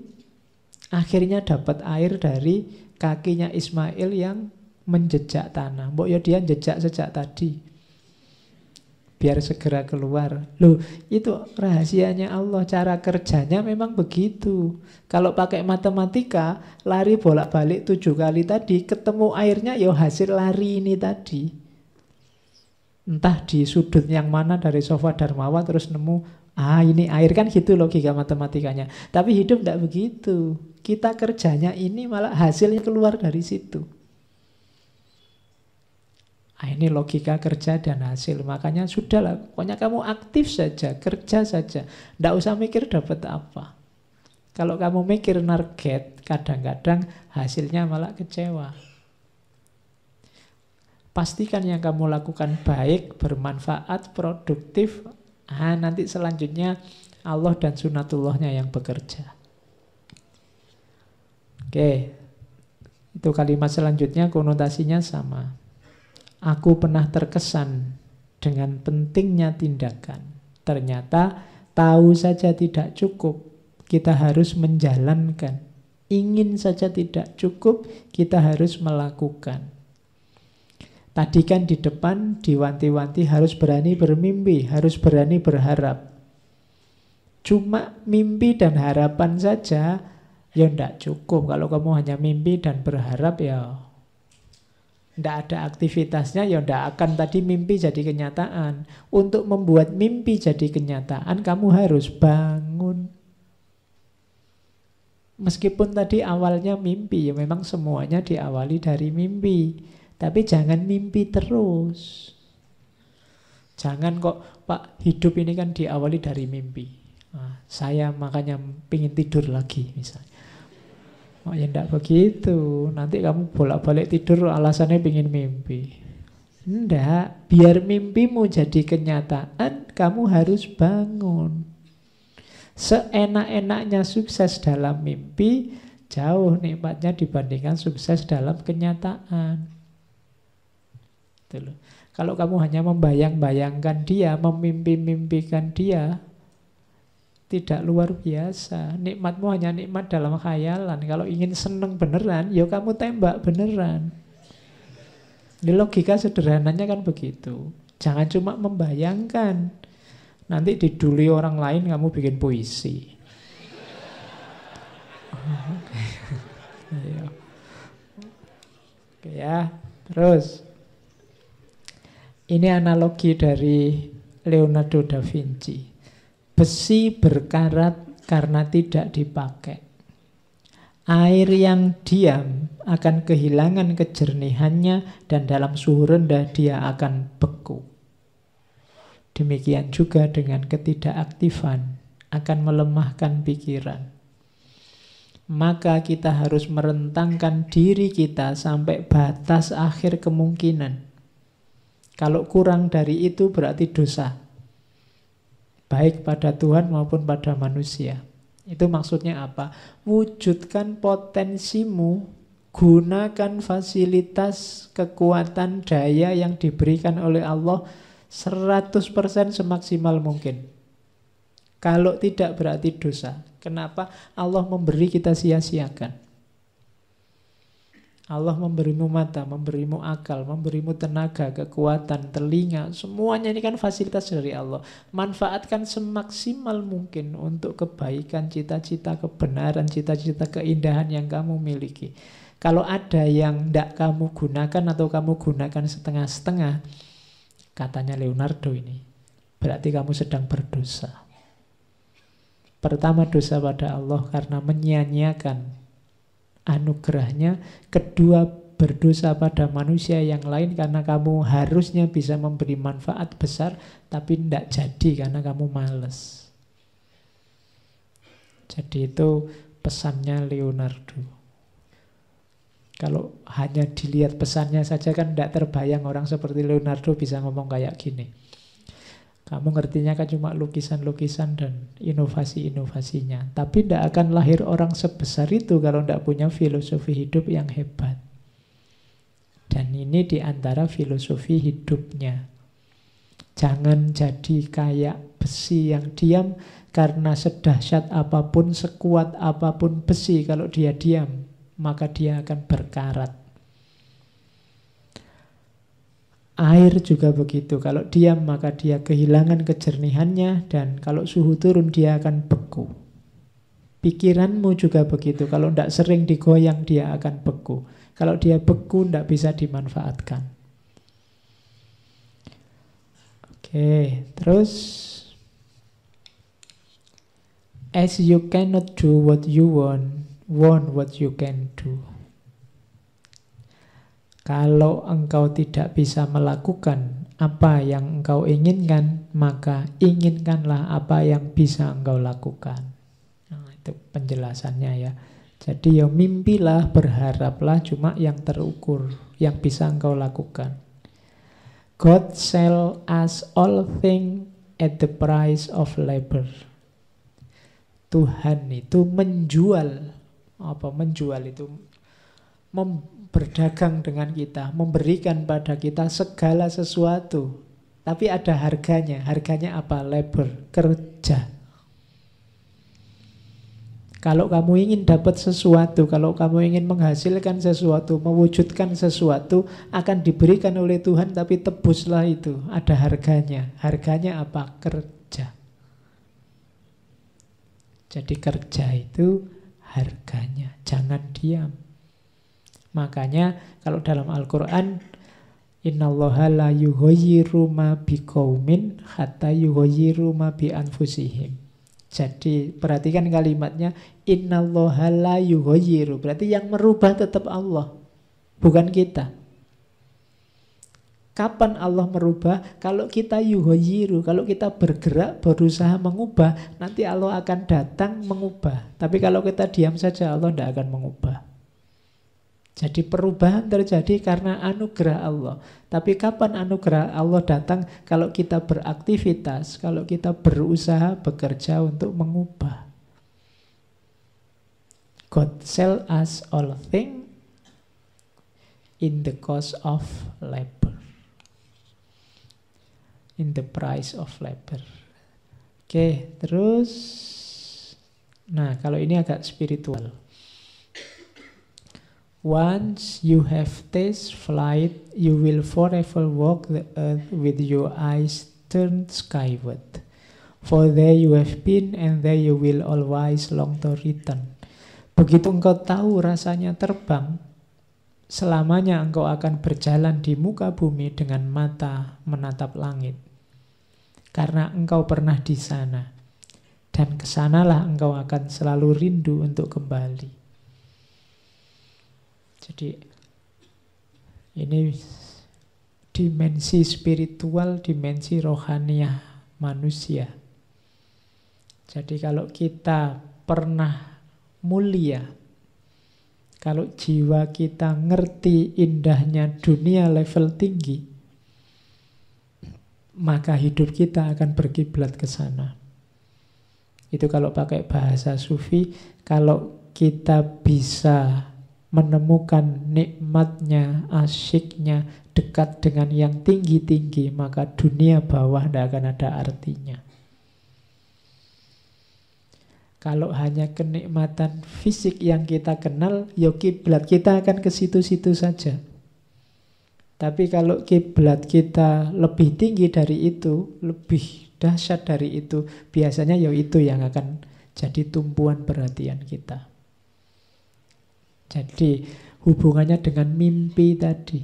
Akhirnya dapat air dari kakinya Ismail yang menjejak tanah. Mbok ya dia jejak sejak tadi. Biar segera keluar. Loh, itu rahasianya Allah. Cara kerjanya memang begitu. Kalau pakai matematika, lari bolak-balik 7 kali tadi, ketemu airnya ya hasil lari ini tadi. Entah di sudut yang mana dari Safa dan Marwa terus nemu, ini air, kan gitu logika matematikanya. Tapi hidup tidak begitu. Kita kerjanya ini malah hasilnya keluar dari situ. Ini logika kerja dan hasil. Makanya sudahlah, pokoknya kamu aktif saja, kerja saja. Tidak usah mikir dapat apa. Kalau kamu mikir target, kadang-kadang hasilnya malah kecewa. Pastikan yang kamu lakukan baik, bermanfaat, produktif. Nanti selanjutnya Allah dan sunatullahnya yang bekerja. Oke, itu kalimat selanjutnya konotasinya sama. Aku pernah terkesan dengan pentingnya tindakan. Ternyata tahu saja tidak cukup, kita harus menjalankan. Ingin saja tidak cukup, kita harus melakukan. Tadi kan di depan diwanti-wanti harus berani bermimpi, harus berani berharap. Cuma mimpi dan harapan saja ya tidak cukup. Kalau kamu hanya mimpi dan berharap ya tidak ada aktivitasnya, ya tidak akan tadi mimpi jadi kenyataan. Untuk membuat mimpi jadi kenyataan, kamu harus bangun. Meskipun tadi awalnya mimpi, ya memang semuanya diawali dari mimpi. Tapi jangan mimpi terus. Jangan kok, Pak, hidup ini kan diawali dari mimpi. Saya makanya pingin tidur lagi misalnya. Oh ya enggak begitu. Nanti kamu bolak-balik tidur alasannya pengen mimpi. Enggak, biar mimpimu jadi kenyataan, kamu harus bangun. Seenak-enaknya sukses dalam mimpi, jauh nikmatnya dibandingkan sukses dalam kenyataan. Itu loh. Kalau kamu hanya membayang-bayangkan dia, memimpi-mimpikan dia, tidak luar biasa. Nikmatmu hanya nikmat dalam khayalan. Kalau ingin seneng beneran, ya kamu tembak beneran. Ini logika sederhananya kan begitu. Jangan cuma membayangkan. Nanti diduli orang lain kamu bikin puisi. Oke ya, terus. Ini analogi dari Leonardo da Vinci. Besi berkarat karena tidak dipakai. Air yang diam akan kehilangan kejernihannya dan dalam suhu rendah dia akan beku. Demikian juga dengan ketidakaktifan akan melemahkan pikiran. Maka kita harus merentangkan diri kita sampai batas akhir kemungkinan. Kalau kurang dari itu berarti dosa. Baik pada Tuhan maupun pada manusia. Itu maksudnya apa? Wujudkan potensimu, gunakan fasilitas, kekuatan, daya yang diberikan oleh Allah 100% semaksimal mungkin. Kalau tidak berarti dosa. Kenapa? Allah memberi kita sia-siakan. Allah memberimu mata, memberimu akal, memberimu tenaga, kekuatan, telinga. Semuanya ini kan fasilitas dari Allah. Manfaatkan semaksimal mungkin untuk kebaikan, cita-cita, kebenaran, cita-cita, keindahan yang kamu miliki. Kalau ada yang tidak kamu gunakan atau kamu gunakan setengah-setengah, katanya Leonardo ini, berarti kamu sedang berdosa. Pertama, dosa pada Allah karena menyia-nyiakan anugerahnya. Kedua, berdosa pada manusia yang lain karena kamu harusnya bisa memberi manfaat besar tapi tidak jadi karena kamu malas. Jadi itu pesannya Leonardo. Kalau hanya dilihat pesannya saja kan tidak terbayang orang seperti Leonardo bisa ngomong kayak gini. Kamu ngertinya kan cuma lukisan-lukisan dan inovasi-inovasinya. Tapi tidak akan lahir orang sebesar itu kalau tidak punya filosofi hidup yang hebat. Dan ini diantara filosofi hidupnya. Jangan jadi kayak besi yang diam, karena sedahsyat apapun, sekuat apapun besi, kalau dia diam, maka dia akan berkarat. Air juga begitu, kalau diam maka dia kehilangan kejernihannya, dan kalau suhu turun dia akan beku. Pikiranmu juga begitu, kalau tidak sering digoyang dia akan beku. Kalau dia beku tidak bisa dimanfaatkan. Oke, terus as you cannot do what you want what you can do. Kalau engkau tidak bisa melakukan apa yang engkau inginkan, maka inginkanlah apa yang bisa engkau lakukan. Nah, itu penjelasannya ya. Jadi ya mimpilah, berharaplah, cuma yang terukur, yang bisa engkau lakukan. God sell us all things at the price of labor. Tuhan itu menjual. Apa menjual itu? Berdagang dengan kita, memberikan pada kita segala sesuatu. Tapi ada harganya. Harganya apa? Labor, kerja. Kalau kamu ingin dapat sesuatu, kalau kamu ingin menghasilkan sesuatu, mewujudkan sesuatu, akan diberikan oleh Tuhan, tapi tebuslah itu. Ada harganya. Harganya apa? Kerja. Jadi kerja itu harganya. Jangan diam. Makanya kalau dalam Al-Quran, innallaha la yughayyiru ma biqaumin hatta yughayyiru ma bi anfusihim. Jadi perhatikan kalimatnya, innallaha la yughayyiru. Berarti yang merubah tetap Allah, bukan kita. Kapan Allah merubah? Kalau kita yughayyiru, kalau kita bergerak, berusaha mengubah, nanti Allah akan datang mengubah. Tapi kalau kita diam saja, Allah tidak akan mengubah. Jadi perubahan terjadi karena anugerah Allah. Tapi kapan anugerah Allah datang? Kalau kita beraktivitas, kalau kita berusaha, bekerja untuk mengubah. God sell us all things in the cost of labor. In the price of labor. Oke, terus. Nah, kalau ini agak spiritual. Once you have tasted flight, you will forever walk the earth with your eyes turned skyward. For there you have been, and there you will always long to return. Begitu engkau tahu rasanya terbang, selamanya engkau akan berjalan di muka bumi dengan mata menatap langit. Karena engkau pernah di sana, dan kesanalah engkau akan selalu rindu untuk kembali. Jadi ini dimensi spiritual, dimensi rohaniah manusia. Jadi kalau kita pernah mulia, kalau jiwa kita ngerti indahnya dunia level tinggi, maka hidup kita akan berkiblat ke sana. Itu kalau pakai bahasa sufi, kalau kita bisa menemukan nikmatnya, asyiknya, dekat dengan yang tinggi-tinggi, maka dunia bawah tidak akan ada artinya. Kalau hanya kenikmatan fisik yang kita kenal, ya kiblat kita akan ke situ-situ saja. Tapi kalau kiblat kita lebih tinggi dari itu, lebih dahsyat dari itu, biasanya ya itu yang akan jadi tumpuan perhatian kita. Jadi hubungannya dengan mimpi tadi.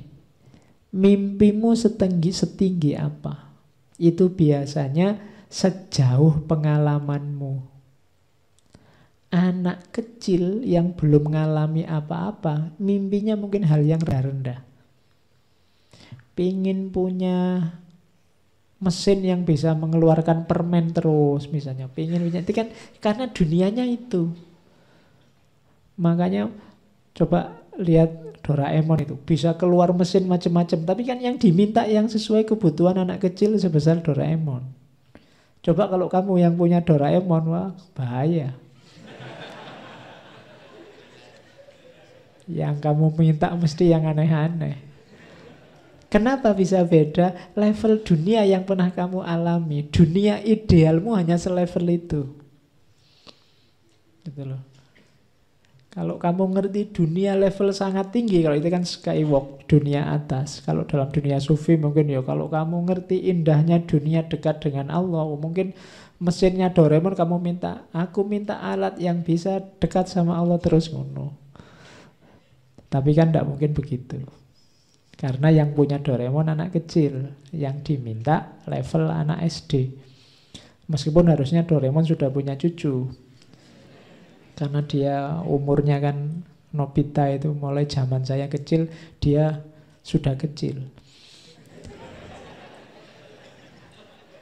Mimpimu setinggi apa? Itu biasanya sejauh pengalamanmu. Anak kecil yang belum mengalami apa-apa, mimpinya mungkin hal yang rendah. Pingin punya mesin yang bisa mengeluarkan permen terus misalnya. Itu kan karena dunianya itu. Makanya coba lihat Doraemon itu, bisa keluar mesin macam-macam, tapi kan yang diminta yang sesuai kebutuhan anak kecil sebesar Doraemon. Coba kalau kamu yang punya Doraemon, wah bahaya. Yang kamu minta mesti yang aneh-aneh. Kenapa bisa beda? Level dunia yang pernah kamu alami. Dunia idealmu hanya selevel itu. Gitu loh. Kalau kamu ngerti dunia level sangat tinggi, kalau itu kan skywalk, dunia atas. Kalau dalam dunia sufi mungkin ya, kalau kamu ngerti indahnya dunia dekat dengan Allah, mungkin mesinnya Doraemon kamu minta, aku minta alat yang bisa dekat sama Allah terus ngono. Tapi kan tidak mungkin begitu. Karena yang punya Doraemon anak kecil, yang diminta level anak SD. Meskipun harusnya Doraemon sudah punya cucu. Karena dia umurnya kan Nobita itu mulai zaman saya kecil, dia sudah kecil.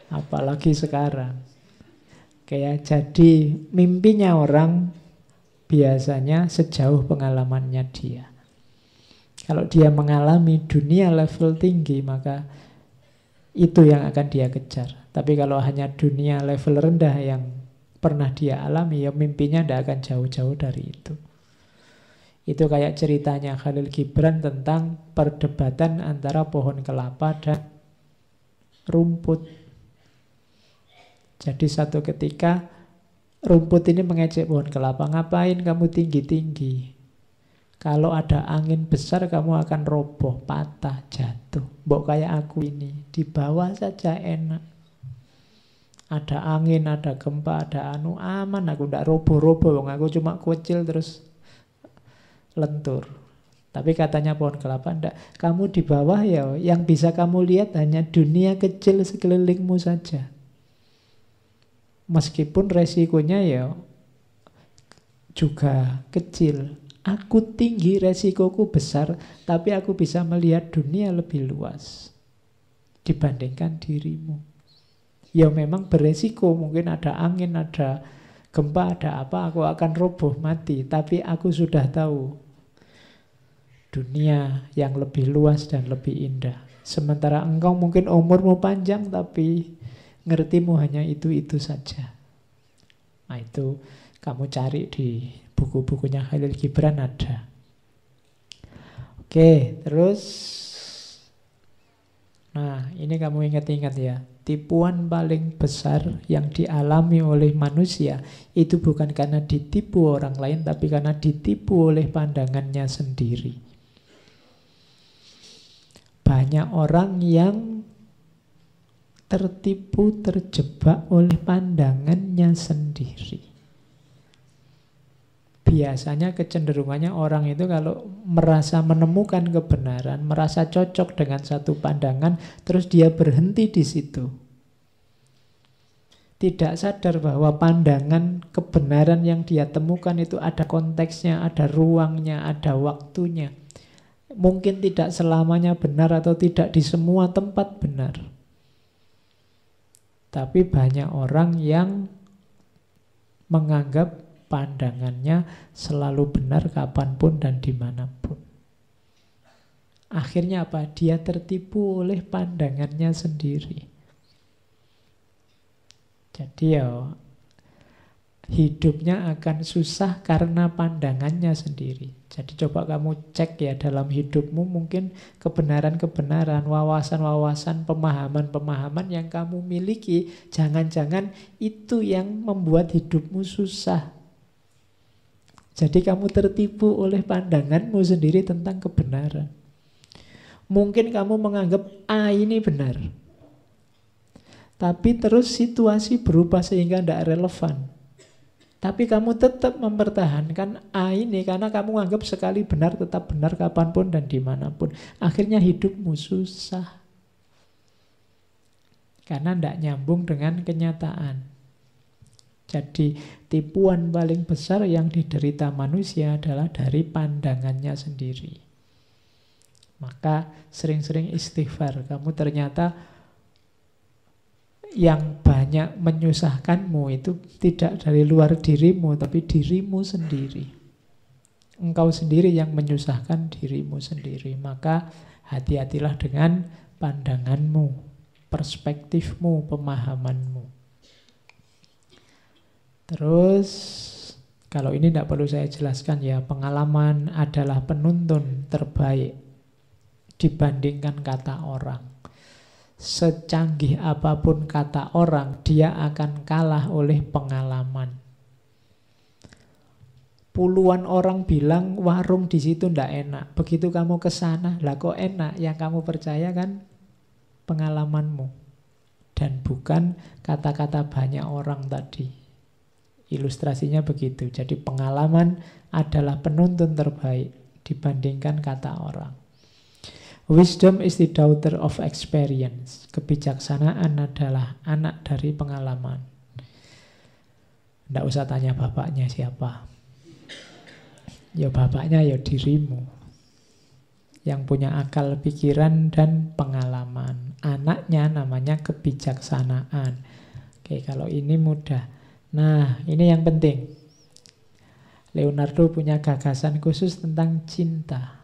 Apalagi sekarang. Kayak jadi mimpinya orang biasanya sejauh pengalamannya dia. Kalau dia mengalami dunia level tinggi, maka itu yang akan dia kejar. Tapi kalau hanya dunia level rendah yang pernah dia alami, ya mimpinya tidak akan jauh-jauh dari itu. Itu kayak ceritanya Khalil Gibran tentang perdebatan antara pohon kelapa dan rumput. Jadi satu ketika rumput ini mengejek pohon kelapa, ngapain kamu tinggi-tinggi? Kalau ada angin besar kamu akan roboh, patah, jatuh. Mbok kayak aku ini, di bawah saja enak. Ada angin, ada gempa, ada aman, aku ndak roboh-roboh, aku cuma kecil terus lentur. Tapi katanya pohon kelapa, ndak, kamu di bawah ya, yang bisa kamu lihat hanya dunia kecil sekelilingmu saja. Meskipun resikonya ya juga kecil. Aku tinggi, resikoku besar, tapi aku bisa melihat dunia lebih luas dibandingkan dirimu. Ya memang beresiko, mungkin ada angin, ada gempa, ada apa, aku akan roboh mati. Tapi aku sudah tahu dunia yang lebih luas dan lebih indah. Sementara engkau mungkin umurmu panjang, tapi ngertimu hanya itu-itu saja. Nah itu kamu cari di buku-bukunya Khalil Gibran ada. Oke, terus nah ini kamu ingat-ingat ya. Tipuan paling besar yang dialami oleh manusia itu bukan karena ditipu orang lain, tapi karena ditipu oleh pandangannya sendiri. Banyak orang yang tertipu, terjebak oleh pandangannya sendiri. Biasanya kecenderungannya orang itu kalau merasa menemukan kebenaran, merasa cocok dengan satu pandangan, terus dia berhenti di situ. Tidak sadar bahwa pandangan kebenaran yang dia temukan itu ada konteksnya, ada ruangnya, ada waktunya. Mungkin tidak selamanya benar atau tidak di semua tempat benar. Tapi banyak orang yang menganggap pandangannya selalu benar kapanpun dan dimanapun. Akhirnya apa? Dia tertipu oleh pandangannya sendiri. Jadi ya hidupnya akan susah karena pandangannya sendiri. Jadi coba kamu cek ya dalam hidupmu, mungkin kebenaran-kebenaran, wawasan-wawasan, pemahaman-pemahaman yang kamu miliki, jangan-jangan itu yang membuat hidupmu susah. Jadi kamu tertipu oleh pandanganmu sendiri tentang kebenaran. Mungkin kamu menganggap A ini benar. Tapi terus situasi berubah sehingga tidak relevan. Tapi kamu tetap mempertahankan A ini karena kamu anggap sekali benar tetap benar kapanpun dan dimanapun. Akhirnya hidupmu susah. Karena tidak nyambung dengan kenyataan. Jadi tipuan paling besar yang diderita manusia adalah dari pandangannya sendiri. Maka sering-sering istighfar. Kamu ternyata yang banyak menyusahkanmu itu tidak dari luar dirimu, tapi dirimu sendiri. Engkau sendiri yang menyusahkan dirimu sendiri. Maka hati-hatilah dengan pandanganmu, perspektifmu, pemahamanmu. Terus kalau ini tidak perlu saya jelaskan ya, pengalaman adalah penuntun terbaik. dibandingkan kata orang. Secanggih apapun kata orang, dia akan kalah oleh pengalaman. Puluhan orang bilang warung di situ ndak enak. Begitu kamu ke sana, lah kok enak? Yang kamu percaya kan pengalamanmu dan bukan kata-kata banyak orang tadi. Ilustrasinya begitu. Jadi pengalaman adalah penuntun terbaik dibandingkan kata orang. Wisdom is the daughter of experience. Kebijaksanaan adalah anak dari pengalaman. Nggak usah tanya bapaknya siapa. Ya bapaknya ya dirimu. Yang punya akal pikiran dan pengalaman. Anaknya namanya kebijaksanaan. Oke, kalau ini mudah. Nah, ini yang penting. Leonardo punya gagasan khusus tentang cinta.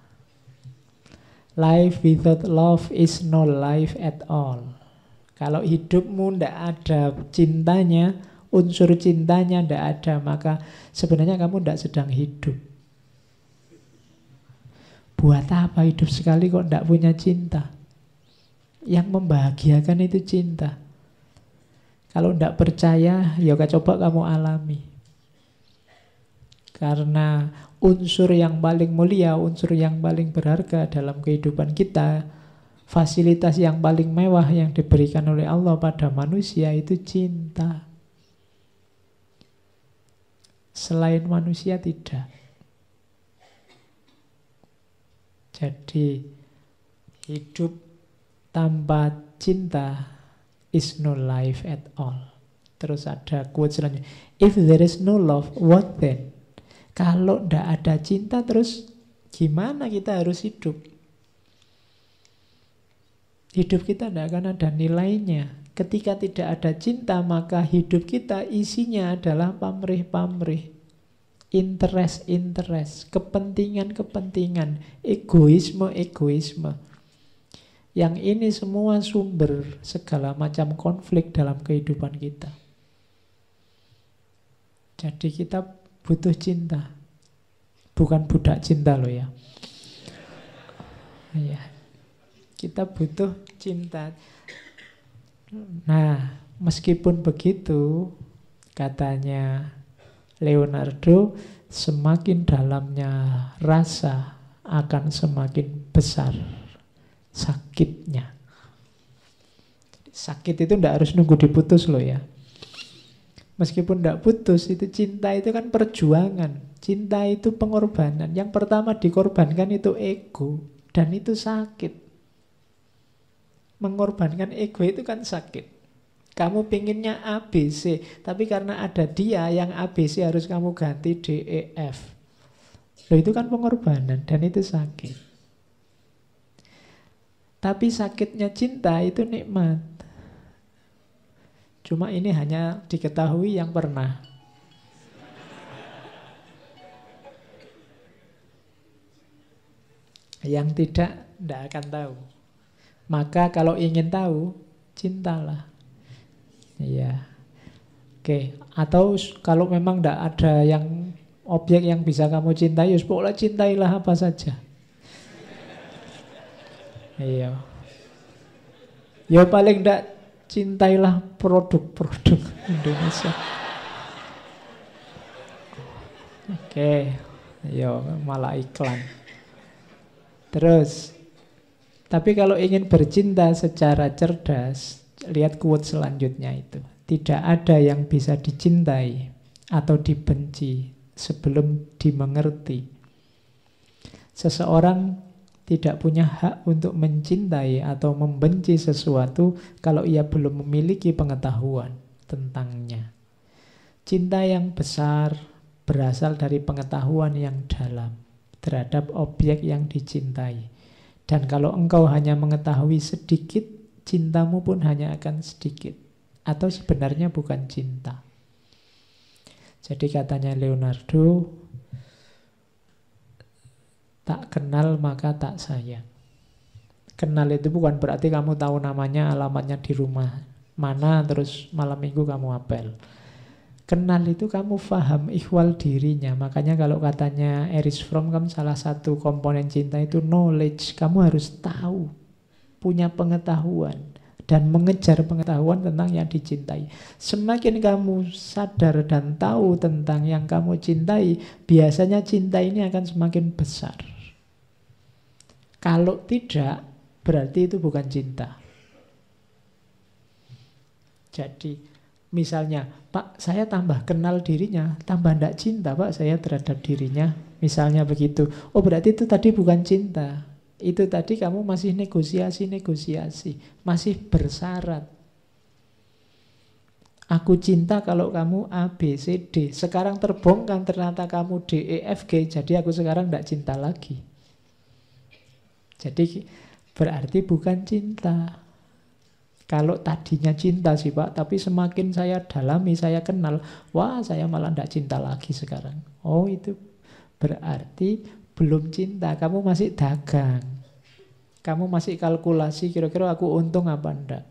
Life without love is no life at all. Kalau hidupmu ndak ada cintanya, unsur cintanya ndak ada, maka sebenarnya kamu ndak sedang hidup. Buat apa hidup sekali kok ndak punya cinta? Yang membahagiakan itu cinta. Kalau ndak percaya, ya coba kamu alami. Karena unsur yang paling mulia, unsur yang paling berharga dalam kehidupan kita, fasilitas yang paling mewah yang diberikan oleh Allah pada manusia itu cinta. Selain manusia tidak. Jadi hidup tanpa cinta is no life at all. Terus ada quote selanjutnya. If there is no love, what then? Kalau ndak ada cinta, terus gimana kita harus hidup? Hidup kita ndak akan ada nilainya. Ketika tidak ada cinta, maka hidup kita isinya adalah pamrih-pamrih, interest-interest, kepentingan-kepentingan, egoisme-egoisme. Yang ini semua sumber segala macam konflik dalam kehidupan kita. Jadi kita butuh cinta. Bukan budak cinta loh ya. Ya. Kita butuh cinta. Nah, meskipun begitu, katanya Leonardo, semakin dalamnya rasa akan semakin besar sakitnya. Sakit itu tidak harus nunggu diputus loh ya. Meskipun tidak putus, itu cinta itu kan perjuangan. Cinta itu pengorbanan. Yang pertama dikorbankan itu ego. Dan itu sakit. Mengorbankan ego itu kan sakit. Kamu pinginnya ABC, tapi karena ada dia yang ABC harus kamu ganti DEF. Loh, itu kan pengorbanan dan itu sakit. Tapi sakitnya cinta itu nikmat. Cuma ini hanya diketahui yang pernah. Yang tidak akan tahu. Maka kalau ingin tahu, cintalah. Iya. Oke. Atau kalau memang tidak ada yang objek yang bisa kamu cintai, ya pokoknya cintailah apa saja. Iya. Ya paling tidak cintailah produk-produk Indonesia. Oke. Yo, malah iklan. Terus, tapi kalau ingin bercinta secara cerdas, lihat quote selanjutnya itu. Tidak ada yang bisa dicintai atau dibenci sebelum dimengerti. Seseorang tidak punya hak untuk mencintai atau membenci sesuatu kalau ia belum memiliki pengetahuan tentangnya. Cinta yang besar berasal dari pengetahuan yang dalam terhadap objek yang dicintai. Dan kalau engkau hanya mengetahui sedikit, cintamu pun hanya akan sedikit. Atau sebenarnya bukan cinta. Jadi katanya Leonardo, tak kenal maka tak sayang. Kenal itu bukan berarti kamu tahu namanya, alamatnya di rumah mana, terus malam minggu kamu apel. Kenal itu kamu paham ihwal dirinya. Makanya kalau katanya Erich Fromm kan salah satu komponen cinta itu knowledge. Kamu harus tahu, punya pengetahuan, dan mengejar pengetahuan tentang yang dicintai. Semakin kamu sadar dan tahu tentang yang kamu cintai, biasanya cinta ini akan semakin besar. Kalau tidak, berarti itu bukan cinta. Jadi, misalnya, Pak, saya tambah kenal dirinya, tambah tidak cinta, Pak, saya terhadap dirinya. Misalnya begitu. Oh, berarti itu tadi bukan cinta. Itu tadi kamu masih negosiasi, masih bersyarat. Aku cinta kalau kamu A, B, C, D. Sekarang terbongkar ternyata kamu D, E, F, G. Jadi aku sekarang tidak cinta lagi. Jadi berarti bukan cinta. Kalau tadinya cinta sih Pak, tapi semakin saya dalami, saya kenal, wah saya malah tidak cinta lagi sekarang. Oh itu berarti belum cinta, kamu masih dagang. Kamu masih kalkulasi kira-kira aku untung apa enggak.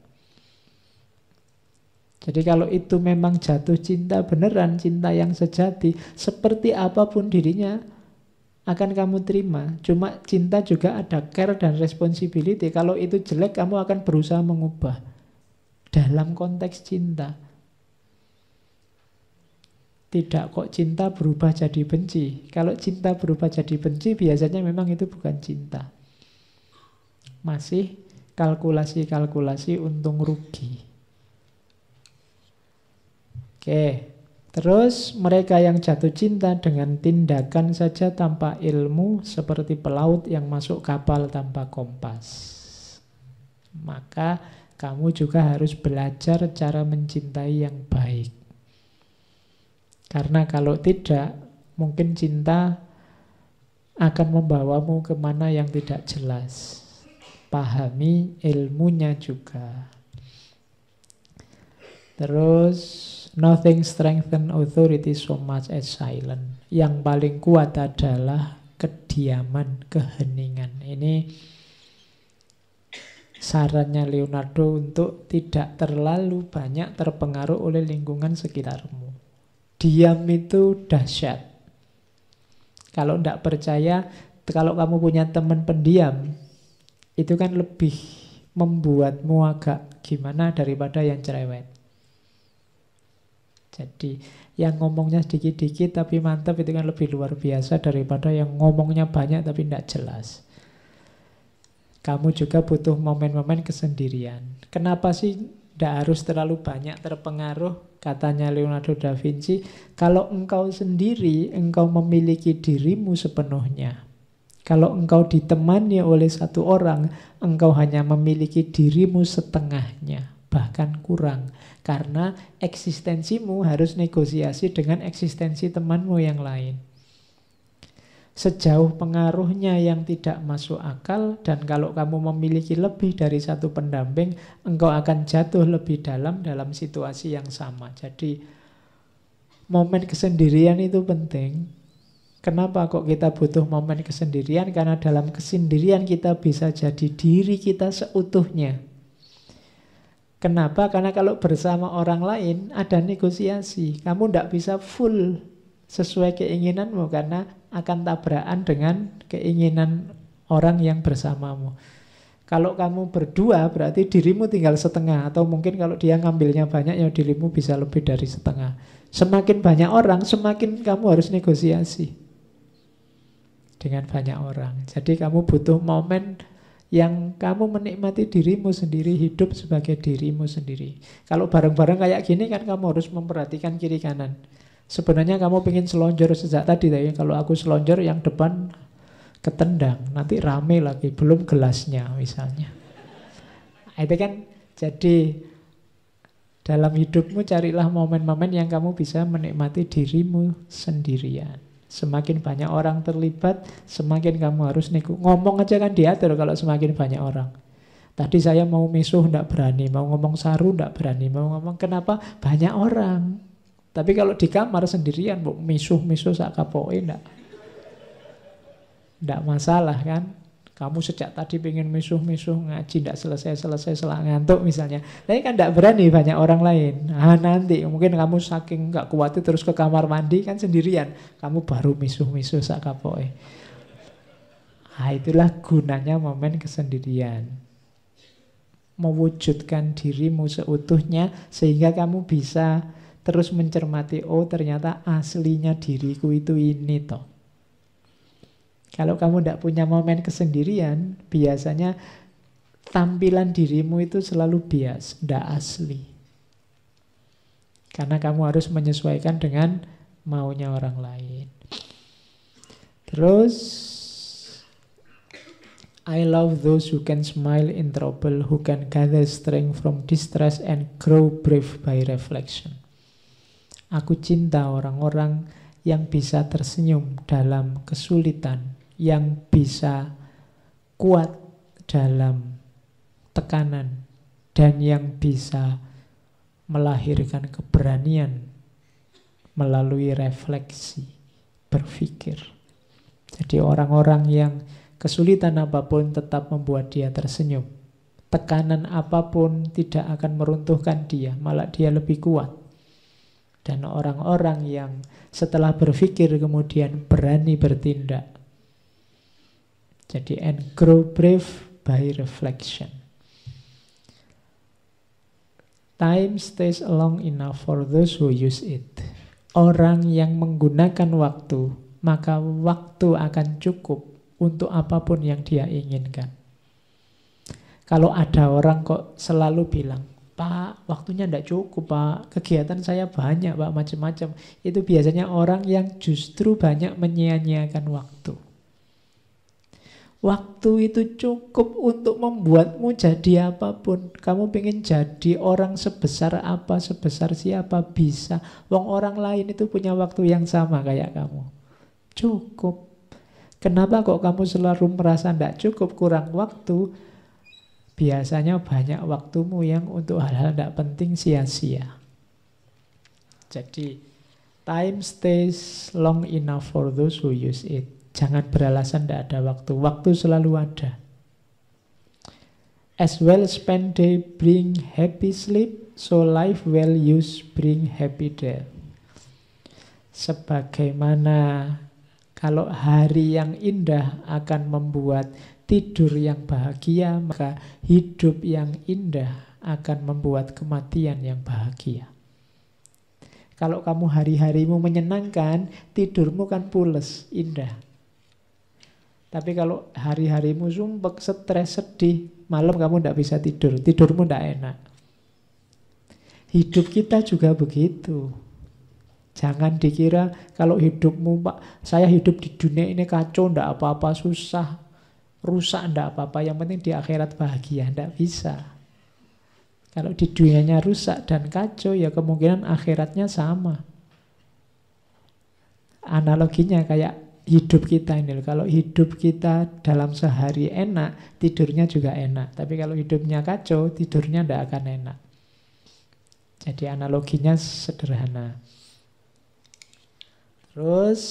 Jadi kalau itu memang jatuh cinta beneran, cinta yang sejati, seperti apapun dirinya akan kamu terima. Cuma cinta juga ada care dan responsibility. Kalau itu jelek, kamu akan berusaha mengubah. Dalam konteks cinta. Tidak kok cinta berubah jadi benci. Kalau cinta berubah jadi benci, biasanya memang itu bukan cinta. Masih kalkulasi-kalkulasi untung rugi. Oke. Terus mereka yang jatuh cinta dengan tindakan saja tanpa ilmu seperti pelaut yang masuk kapal tanpa kompas. Maka kamu juga harus belajar cara mencintai yang baik. Karena kalau tidak, mungkin cinta akan membawamu kemana yang tidak jelas. Pahami ilmunya juga. Terus nothing strengthen authority so much as silence. Yang paling kuat adalah kediaman, keheningan. Ini sarannya Leonardo untuk tidak terlalu banyak terpengaruh oleh lingkungan sekitarmu. Diam itu dahsyat. Kalau tidak percaya, kalau kamu punya teman pendiam, itu kan lebih membuatmu agak gimana daripada yang cerewet. Jadi yang ngomongnya sedikit-dikit tapi mantap itu kan lebih luar biasa daripada yang ngomongnya banyak tapi tidak jelas. Kamu juga butuh momen-momen kesendirian. Kenapa sih tidak harus terlalu banyak terpengaruh? Katanya Leonardo da Vinci, kalau engkau sendiri, engkau memiliki dirimu sepenuhnya. Kalau engkau ditemani oleh satu orang, engkau hanya memiliki dirimu setengahnya, bahkan kurang. Karena eksistensimu harus negosiasi dengan eksistensi temanmu yang lain. Sejauh pengaruhnya yang tidak masuk akal, dan kalau kamu memiliki lebih dari satu pendamping, engkau akan jatuh lebih dalam situasi yang sama. Jadi momen kesendirian itu penting. Kenapa kok kita butuh momen kesendirian? Karena dalam kesendirian kita bisa jadi diri kita seutuhnya. Kenapa? Karena kalau bersama orang lain ada negosiasi. Kamu tidak bisa full sesuai keinginanmu karena akan tabrakan dengan keinginan orang yang bersamamu. Kalau kamu berdua berarti dirimu tinggal setengah. Atau mungkin kalau dia ngambilnya banyak ya dirimu bisa lebih dari setengah. Semakin banyak orang semakin kamu harus negosiasi dengan banyak orang. Jadi kamu butuh momen yang kamu menikmati dirimu sendiri, hidup sebagai dirimu sendiri. Kalau bareng-bareng kayak gini kan kamu harus memperhatikan kiri kanan. Sebenarnya kamu pengen selonjor sejak tadi, tapi kalau aku selonjor yang depan ketendang, nanti rame lagi, belum gelasnya misalnya. Itu kan jadi dalam hidupmu carilah momen-momen yang kamu bisa menikmati dirimu sendirian. Semakin banyak orang terlibat, semakin kamu harus ngomong aja kan diatur kalau semakin banyak orang. Tadi saya mau misuh tidak berani, mau ngomong saru tidak berani, mau ngomong kenapa banyak orang. Tapi kalau di kamar sendirian, misuh sak kapoke tidak masalah kan. Kamu sejak tadi pengen misuh-misuh, ngaji tidak selesai-selesai, setelah ngantuk misalnya. Tapi kan tidak berani banyak orang lain. Nah, nanti mungkin kamu saking nggak kuat terus ke kamar mandi kan sendirian. Kamu baru misuh-misuh sak kapoke. Nah, itulah gunanya momen kesendirian. Mewujudkan dirimu seutuhnya sehingga kamu bisa terus mencermati, oh ternyata aslinya diriku itu ini toh. Kalau kamu tidak punya momen kesendirian, biasanya tampilan dirimu itu selalu bias, tidak asli. Karena kamu harus menyesuaikan dengan maunya orang lain. Terus, I love those who can smile in trouble, who can gather strength from distress and grow brave by reflection. Aku cinta orang-orang yang bisa tersenyum dalam kesulitan, yang bisa kuat dalam tekanan, dan yang bisa melahirkan keberanian melalui refleksi, berpikir. Jadi orang-orang yang kesulitan apapun tetap membuat dia tersenyum. Tekanan apapun tidak akan meruntuhkan dia, malah dia lebih kuat. Dan orang-orang yang setelah berpikir kemudian berani bertindak. Jadi and grow brave by reflection. Time stays long enough for those who use it. Orang yang menggunakan waktu, maka waktu akan cukup untuk apapun yang dia inginkan. Kalau ada orang kok selalu bilang, Pak, waktunya tidak cukup, Pak. Kegiatan saya banyak, Pak, macam-macam. Itu biasanya orang yang justru banyak menyia-nyiakan waktu. Waktu itu cukup untuk membuatmu jadi apapun. Kamu pengen jadi orang sebesar apa, sebesar siapa, bisa. Wong orang lain itu punya waktu yang sama kayak kamu. Cukup. Kenapa kok kamu selalu merasa tidak cukup, kurang waktu? Biasanya banyak waktumu yang untuk hal-hal tidak penting sia-sia. Jadi, time stays long enough for those who use it. Jangan beralasan tidak ada waktu. Waktu selalu ada. As well spent day bring happy sleep, so life well used bring happy death. Sebagaimana kalau hari yang indah akan membuat tidur yang bahagia, maka hidup yang indah akan membuat kematian yang bahagia. Kalau kamu hari-harimu menyenangkan, tidurmu kan pules, indah. Tapi kalau hari-harimu sumpek, stres, sedih, malam kamu tidak bisa tidur, tidurmu tidak enak. Hidup kita juga begitu. Jangan dikira kalau hidupmu, Pak, saya hidup di dunia ini kacau, tidak apa-apa, susah, rusak, tidak apa-apa, yang penting di akhirat bahagia. Tidak bisa. Kalau di dunianya rusak dan kacau, ya kemungkinan akhiratnya sama. Analoginya kayak hidup kita ini. Kalau hidup kita dalam sehari enak, tidurnya juga enak. Tapi kalau hidupnya kacau, tidurnya tidak akan enak. Jadi analoginya sederhana. Terus,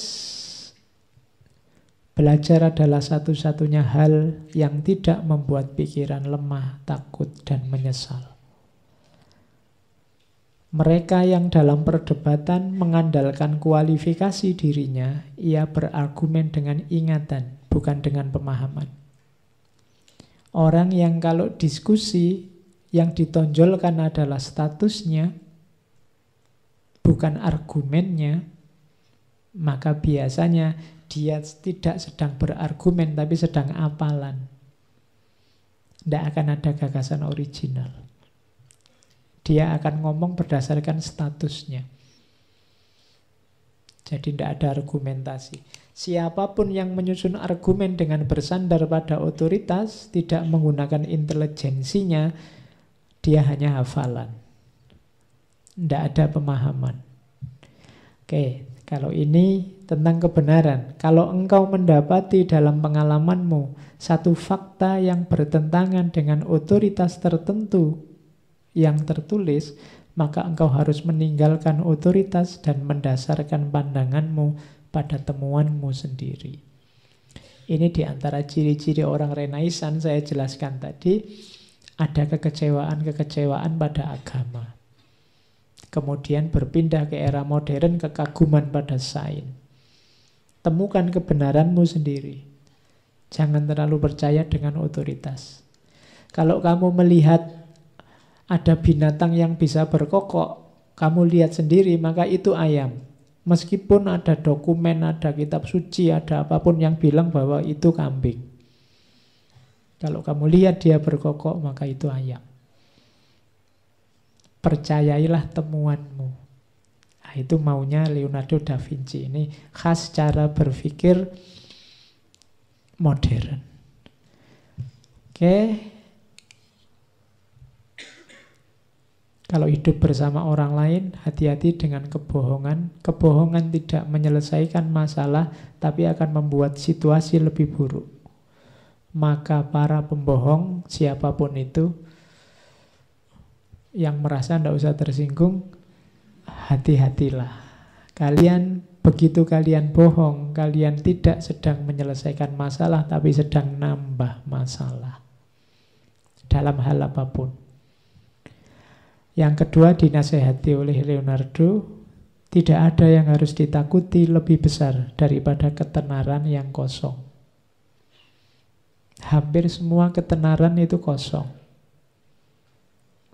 belajar adalah satu-satunya hal yang tidak membuat pikiran lemah, takut, dan menyesal. Mereka yang dalam perdebatan mengandalkan kualifikasi dirinya, ia berargumen dengan ingatan, bukan dengan pemahaman. Orang yang kalau diskusi, yang ditonjolkan adalah statusnya, bukan argumennya, maka biasanya dia tidak sedang berargumen, tapi sedang apalan. Tidak akan ada gagasan original. Dia akan ngomong berdasarkan statusnya. Jadi tidak ada argumentasi. Siapapun yang menyusun argumen dengan bersandar pada otoritas, tidak menggunakan intelijensinya, dia hanya hafalan. Tidak ada pemahaman. Oke, kalau ini tentang kebenaran. Kalau engkau mendapati dalam pengalamanmu satu fakta yang bertentangan dengan otoritas tertentu yang tertulis, maka engkau harus meninggalkan otoritas dan mendasarkan pandanganmu pada temuanmu sendiri. Ini diantara ciri-ciri orang Renaissance saya jelaskan tadi. Ada kekecewaan-kekecewaan pada agama. Kemudian berpindah ke era modern, kekaguman pada sains. Temukan kebenaranmu sendiri. Jangan terlalu percaya dengan otoritas. Kalau kamu melihat ada binatang yang bisa berkokok, kamu lihat sendiri, maka itu ayam. Meskipun ada dokumen, ada kitab suci, ada apapun yang bilang bahwa itu kambing. Kalau kamu lihat dia berkokok, maka itu ayam. Percayailah temuanmu. Nah, itu maunya Leonardo da Vinci. Ini khas cara berpikir modern. Oke. Kalau hidup bersama orang lain, hati-hati dengan kebohongan. Kebohongan tidak menyelesaikan masalah, tapi akan membuat situasi lebih buruk. Maka para pembohong, siapapun itu, yang merasa tidak usah tersinggung, hati-hatilah. Begitu kalian bohong, kalian tidak sedang menyelesaikan masalah, tapi sedang nambah masalah. Dalam hal apapun. Yang kedua, dinasehati oleh Leonardo, tidak ada yang harus ditakuti lebih besar daripada ketenaran yang kosong. Hampir semua ketenaran itu kosong.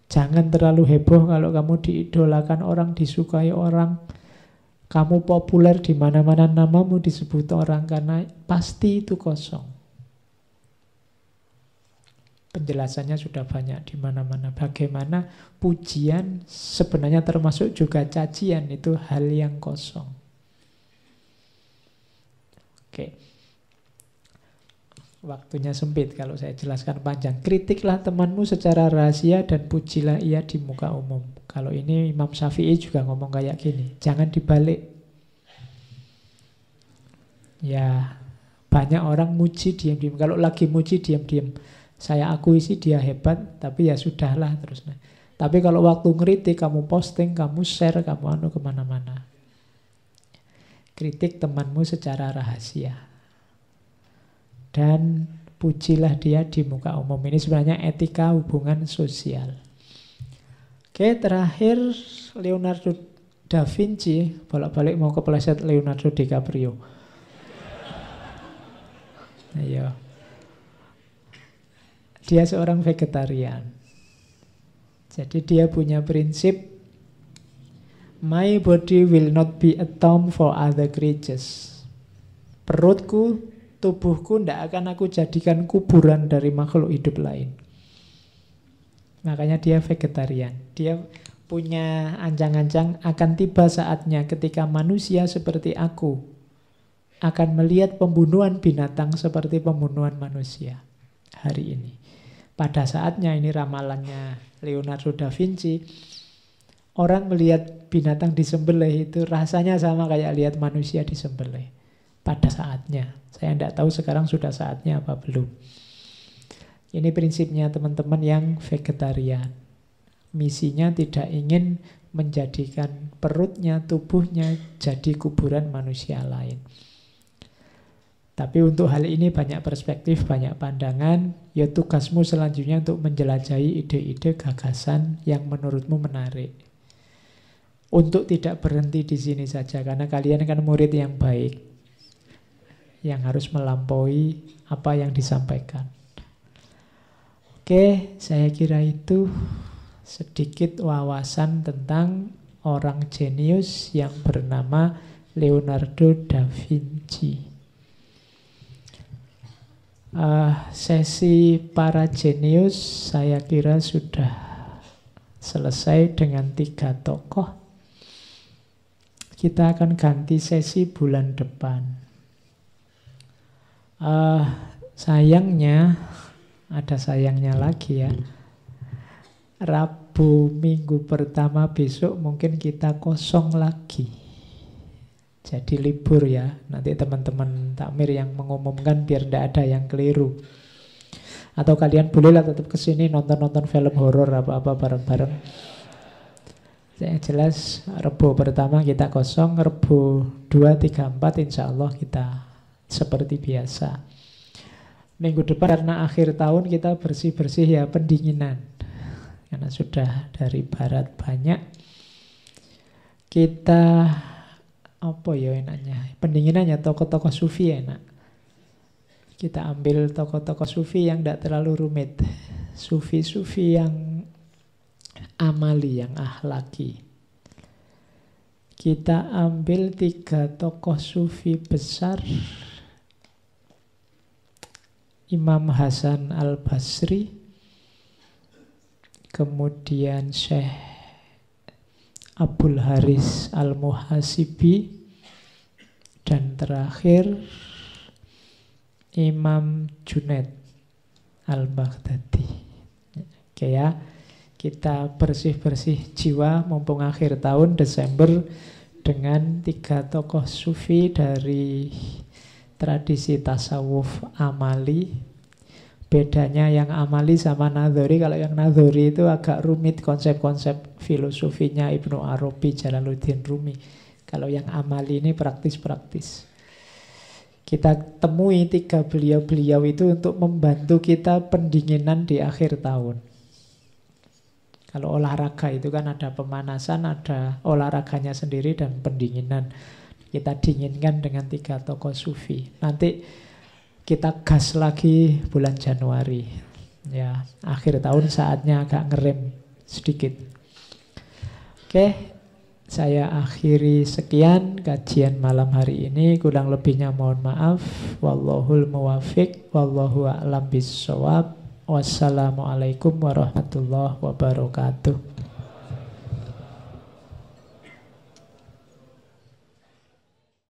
Jangan terlalu heboh kalau kamu diidolakan orang, disukai orang, kamu populer di mana-mana, namamu disebut orang, karena pasti itu kosong. Penjelasannya sudah banyak di mana-mana. Bagaimana pujian sebenarnya termasuk juga cacian, itu hal yang kosong. Oke. Waktunya sempit kalau saya jelaskan panjang. Kritiklah temanmu secara rahasia dan pujilah ia di muka umum. Kalau ini Imam Syafi'i juga ngomong kayak gini. Jangan dibalik. Ya, banyak orang muji diam-diam. Kalau lagi muji diam-diam. Saya akui sih dia hebat, tapi ya sudahlah terus. Tapi kalau waktu ngeritik, kamu posting, kamu share, kamu kemana-mana. Kritik temanmu secara rahasia. Dan pujilah dia di muka umum. Ini sebenarnya etika hubungan sosial. Oke, terakhir Leonardo da Vinci. Bolak-balik mau kepleset Leonardo DiCaprio. Ayo. Dia seorang vegetarian. Jadi dia punya prinsip, my body will not be a tomb for other creatures. Perutku, tubuhku tidak akan aku jadikan kuburan dari makhluk hidup lain. Makanya dia vegetarian. Dia punya ancang-ancang akan tiba saatnya ketika manusia seperti aku akan melihat pembunuhan binatang seperti pembunuhan manusia hari ini. Pada saatnya, ini ramalannya Leonardo da Vinci, orang melihat binatang disembelih itu rasanya sama kayak lihat manusia disembelih. Pada saatnya. Saya tidak tahu sekarang sudah saatnya apa belum. Ini prinsipnya teman-teman yang vegetarian. Misinya tidak ingin menjadikan perutnya, tubuhnya jadi kuburan manusia lain. Tapi untuk hal ini banyak perspektif, banyak pandangan. Ya tugasmu selanjutnya untuk menjelajahi ide-ide, gagasan yang menurutmu menarik. Untuk tidak berhenti di sini saja, karena kalian kan murid yang baik, yang harus melampaui apa yang disampaikan. Oke, saya kira itu sedikit wawasan tentang orang jenius yang bernama Leonardo da Vinci. Sesi para jenius saya kira sudah selesai dengan 3 tokoh. Kita akan ganti sesi bulan depan. Sayangnya, ada sayangnya lagi ya. Rabu minggu pertama besok mungkin kita kosong lagi. Jadi libur ya. Nanti teman-teman takmir yang mengumumkan biar tidak ada yang keliru. Atau kalian bolehlah tetap kesini nonton-nonton film horor apa-apa bareng-bareng. Yang jelas Rebo pertama kita kosong, Rebo 2, 3, 4 insya Allah kita seperti biasa. Minggu depan karena akhir tahun kita bersih-bersih ya pendinginan. Karena sudah dari barat banyak. Kita apa ya enaknya? Pendinginannya tokoh-tokoh sufi enak. Kita ambil tokoh-tokoh sufi yang tidak terlalu rumit. Sufi-sufi yang amali, yang akhlaki. Kita ambil 3 tokoh sufi besar. Imam Hasan Al-Basri, kemudian Syekh Abdul Haris Al-Muhasibi, dan terakhir Imam Junaid Al-Baghdadi. Oke ya, kita bersih-bersih jiwa mumpung akhir tahun Desember dengan 3 tokoh sufi dari tradisi tasawuf amali. Bedanya yang amali sama nadhuri, kalau yang nadhuri itu agak rumit konsep-konsep filosofinya Ibnu Arabi, Jalaluddin Rumi. Kalau yang amali ini praktis-praktis. Kita temui 3 beliau-beliau itu untuk membantu kita pendinginan di akhir tahun. Kalau olahraga itu kan ada pemanasan, ada olahraganya sendiri dan pendinginan. Kita dinginkan dengan 3 tokoh sufi. Nanti kita gas lagi bulan Januari. Ya, akhir tahun saatnya agak ngerem sedikit. Oke, saya akhiri sekian kajian malam hari ini. Kurang lebihnya mohon maaf. Wallahul muwafiq, wallahu a'lam bissawab. Wassalamualaikum warahmatullahi wabarakatuh.